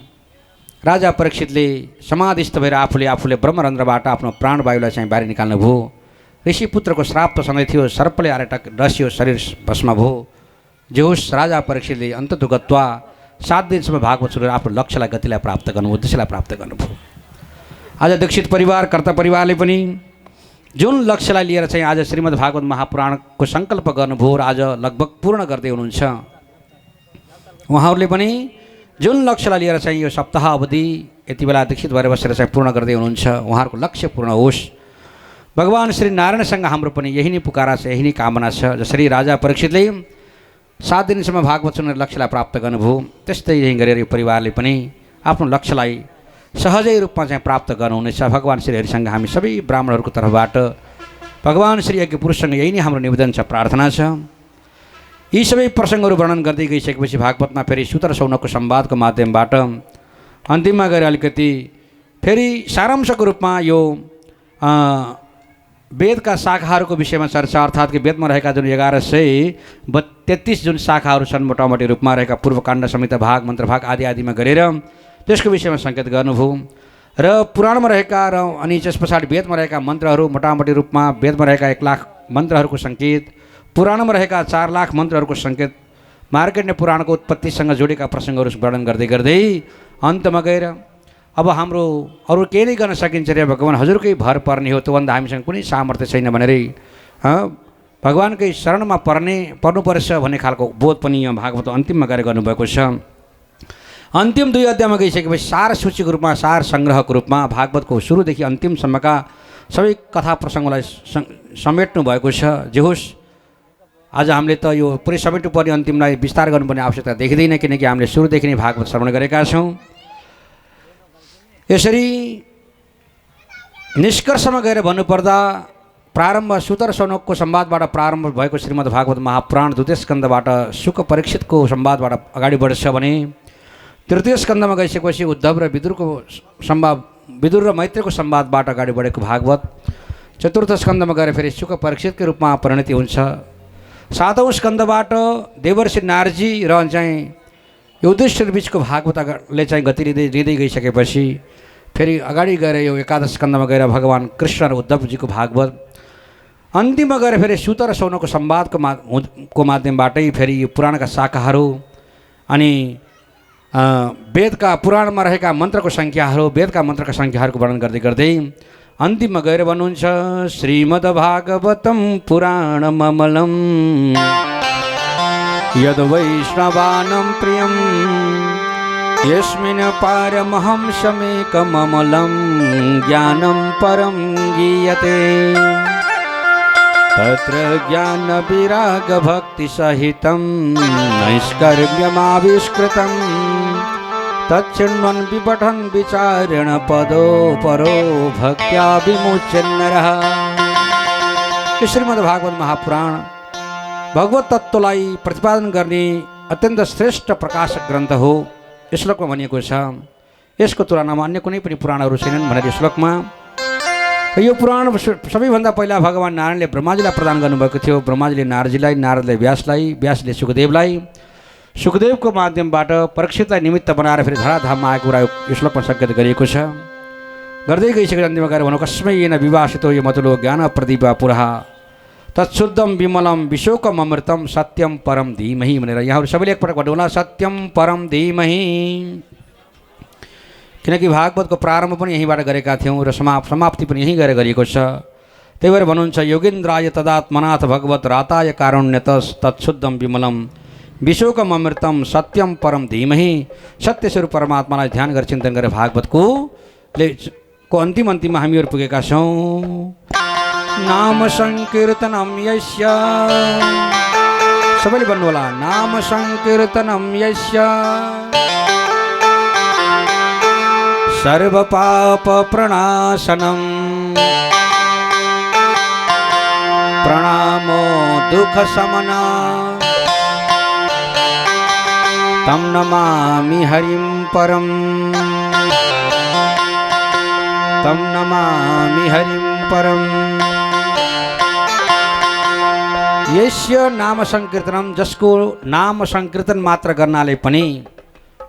राजा परीक्षितले समाधिस्थ भएर आफूले ब्रह्मरन्ध्रबाट आफ्नो प्राणवायुलाई चाहिँ बाहिर निकाल्नु भयो। ऋषि पुत्रको श्राप त सधैँ थियो, सर्पले आएर डस्यो, शरीर भस्म भयो। जे होस्, राजा परीक्षितले अन्ततो गत्वा 7 दिनसम्म भागवत सुनेर आफ्नो लक्ष्यलाई, गतिलाई प्राप्त गर्नु, उद्देश्यलाई प्राप्त गर्नुभयो। आज दीक्षित परिवार, कर्ता परिवारले पनि जुन लक्ष्यलाई लिएर चाहिँ आज श्रीमद् भागवत महापुराणको सङ्कल्प गर्नुभयो र आज लगभग पूर्ण गर्दै हुनुहुन्छ, उहाँहरूले पनि जुन लक्ष्यलाई लिएर चाहिँ यो सप्ताह अवधि यति बेला दीक्षित भएर बसेर चाहिँ पूर्ण गर्दै हुनुहुन्छ, उहाँहरूको लक्ष्य पूर्ण होस्। भगवान् श्री नारायणसँग हाम्रो पनि यही नै पुकारा छ, यही नै कामना छ। जसरी राजा परीक्षितले 7 दिनसम्म भागवत सुनेर लक्ष्यलाई प्राप्त गर्नुभयो, त्यस्तै यही गरेर यो परिवारले पनि आफ्नो लक्ष्यलाई सहजै रूपमा चाहिँ प्राप्त गर्नुहुनेछ। भगवान् श्री हरिसँग हामी सबै ब्राह्मणहरूको तर्फबाट भगवान् श्री यज्ञ पुरुषसँग यही नै हाम्रो निवेदन छ, प्रार्थना छ। यी सबै प्रसङ्गहरू वर्णन गर्दै गइसकेपछि भागवतमा फेरि सुतर सौनकको संवादको माध्यमबाट अन्तिममा गएर अलिकति फेरि सारांशको रूपमा यो वेदका शाखाहरूको विषयमा चर्चा, अर्थात् कि वेदमा रहेका जुन 1133 जुन शाखाहरू छन् मोटामोटी रूपमा रहेका पूर्वकाण्ड, संहिता भाग, मन्त्रभाग आदि आदिमा गरेर त्यसको विषयमा सङ्केत गर्नुभयो। र पुराणमा रहेका र अनि त्यस पछाडि वेदमा रहेका मन्त्रहरू मोटामोटी रूपमा वेदमा रहेका 1 लाख मन्त्रहरूको सङ्केत, पुराणमा रहेका 4 लाख मन्त्रहरूको सङ्केत, मार्कण्डेय पुराणको उत्पत्तिसँग जोडेका प्रसङ्गहरू वर्णन गर्दै गर्दै अन्तमा गएर अब हाम्रो अरू केही नै गर्न सकिन्छ रे भगवान् हजुरकै भर पर्ने हो, त्योभन्दा हामीसँग कुनै सामर्थ्य छैन भनेर भगवान्कै शरणमा पर्नुपर्छ भन्ने खालको बोध पनि यहाँ भागवत अन्तिममा गएर गर्नुभएको छ। अन्तिम 2 अध्यायमा गइसकेपछि सार सूचीको रूपमा, सार सङ्ग्रहको रूपमा भागवतको सुरुदेखि अन्तिमसम्मका सबै कथा प्रसङ्गलाई समेट्नु भएको छ। जे होस्, आज हामीले त यो पुरै समेट्नु पर्ने, अन्तिमलाई विस्तार गर्नुपर्ने आवश्यकता देखिँदैन, किनकि हामीले सुरुदेखि नै भागवत श्रवण गरेका छौँ। यसरी निष्कर्षमा गएर भन्नुपर्दा प्रारम्भ सुतर सौनकको संवादबाट प्रारम्भ भएको श्रीमद् भागवत महापुराण 2 स्कन्धबाट शुक परीक्षितको संवादबाट अगाडि बढ्छ भने 3 स्कन्धमा गइसकेपछि उद्धव र विदुरको संवाद, विदुर र मैत्रेयको संवादबाट अगाडि बढेको भागवत 4 स्कन्धमा गएर फेरि शुक परीक्षितकै रूपमा परिणति हुन्छ। 7औं स्कन्धबाट देवर्षि नारजी र चाहिँ युधिष्ठिर बिचको भागवतले चाहिँ गति लिँदै गइसकेपछि फेरि अगाडि गएर यो 11 स्कन्धमा गएर भगवान् कृष्ण र उद्धवजीको भागवत, अन्तिममा गएर फेरि सुत र सौनकको संवादको माध्यमबाटै फेरि यो पुराणका शाखाहरू अनि वेदका पुराणमा रहेका मन्त्रको सङ्ख्याहरू, वेदका मन्त्रका सङ्ख्याहरूको वर्णन गर्दै गर्दै अन्तिममा गएर भन्नुहुन्छ श्रीमद् भागवतम पुराणममलं यद् वैष्णवानां प्रियं यस्मिन् पारमहंसमेकममलं ज्ञानं परं गीयते तत्र ज्ञानविरागभक्तिसहितं नैष्कर्म्यमाविष्कृतं तच्छृण्वन् विपठन् विचारेण पदो परो भक्त्या विमुच्यन्नरः। श्रीमद् भागवत महापुराण भगवत तत्त्वलाई प्रतिपादन गर्ने अत्यन्त श्रेष्ठ प्रकाशक ग्रन्थ हो। श्लोकमा भनिएको छ यसको तुलनामा अन्य कुनै पनि पुराणहरू छैनन् भनेर। श्लोकमा यो पुराण सबैभन्दा पहिला भगवान् नारायणले ब्रह्माजीलाई प्रदान गर्नुभएको थियो। ब्रह्माजीले नारदजीलाई, नारदले व्यासलाई, व्यासले सुखदेवलाई, सुखदेवको माध्यमबाट परीक्षितलाई निमित्त बनाएर फेरि धराधाममा आएको कुरा यो श्लोकमा सङ्केत गरिएको छ। गर्दै गइसकेर अन्तिममा गएर भनौँ कस्मै येन विभासितो यो मतुलो ज्ञान प्रदीप पुरः तत्शुद्धम विमलम विशोकम अमृतम सत्यम परम धीमहि भनेर यहाँहरू सबैले एकपटक भन्नुहोला सत्यम परम धीमहि। किनकि भागवतको प्रारम्भ पनि यहीँबाट गरेका थियौँ र समाप्ति पनि यहीँ गएर गरिएको छ। त्यही भएर भन्नुहुन्छ योगेन्द्राय तदात्मनाथ भगवत राताय कारुण्यतस् तत्शुद्धम विमलम विशोकम अमृतम सत्यम परम धीमहि। सत्य स्वरूप परमात्मालाई ध्यान गरेर चिन्तन गरेर भागवतको अन्तिममा हामीहरू पुगेका छौँ। नाम संकीर्तनम यस्य, सबैले भन्नु होला, नाम संकीर्तनम यस्य सर्व पाप प्रणाशनम प्रणामो दुख समना तम नमामि हरिं परम तम नमामि हरिं परम। यस्य नाम संकीर्तनम, जसको नाम संकीर्तन मात्र गर्नाले पनि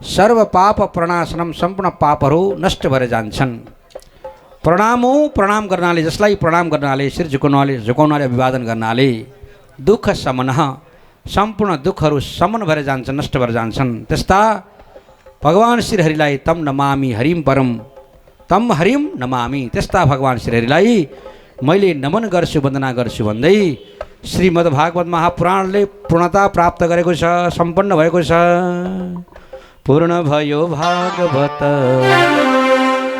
सर्व पाप प्रणाशनम, सम्पूर्ण पापहरू नष्ट भएर जान्छन्। प्रणामो, प्रणाम गर्नाले, जसलाई प्रणाम गर्नाले, शिर झुकाउनाले अभिवादन गर्नाले दुःख समनः, सम्पूर्ण दुःखहरू समन भएर जान्छन्, नष्ट भएर जान्छन्। त्यस्ता भगवान् श्रीहरिलाई तम नमामि हरिं परम, तम हरिं नमामि, त्यस्ता भगवान् श्रीहरिलाई मैले नमन गर्छु, वन्दना गर्छु भन्दै श्रीमद् भागवत महापुराणले पूर्णता प्राप्त गरेको छ, सम्पन्न भएको छ। पूर्ण भयो भागवत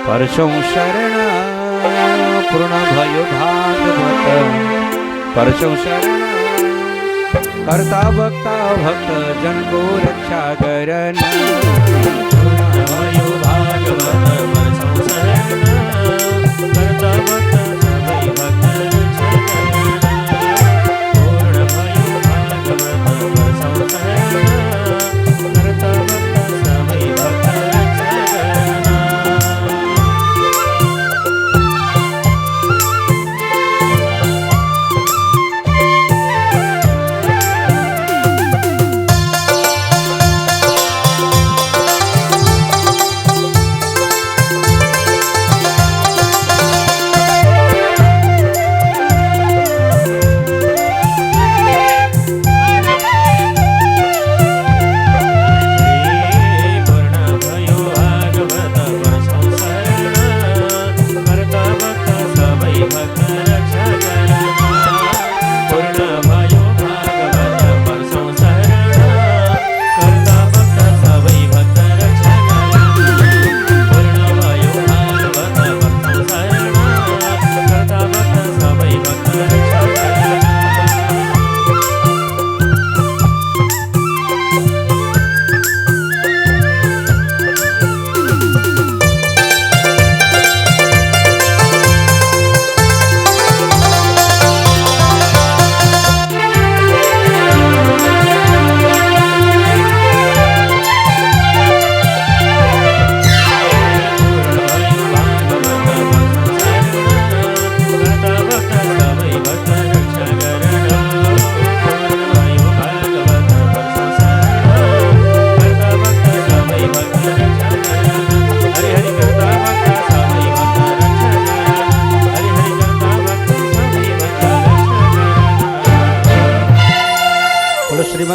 परसौं शरण, पूर्ण भयो भागवत परसौं शरण, कर्ता भक्ता भक्त जन को रक्षा करन। पूर्ण भयो भागवत परसौं शरण, कर्ता भक्त सबै भक्त रक्षा करन। पूर्ण भयो भागवत परसौं शरण, कर्ता भक्त सबै भक्त रक्षा करन।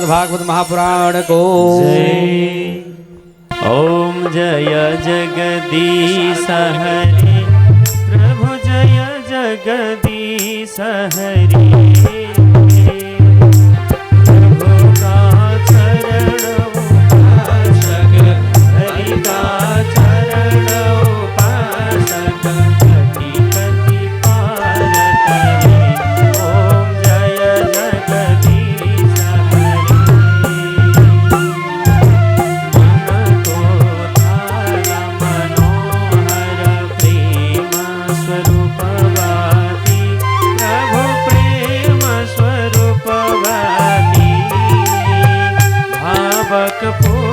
भागवत महापुराण को जय। ओम जय जगदीश हरि, प्रभु जय जगदीश हरि। प्रभु का चरण उपासक, हरि का चरण उपासक, कति कति पार करे। ओम जय जगदीश हरि। कपूर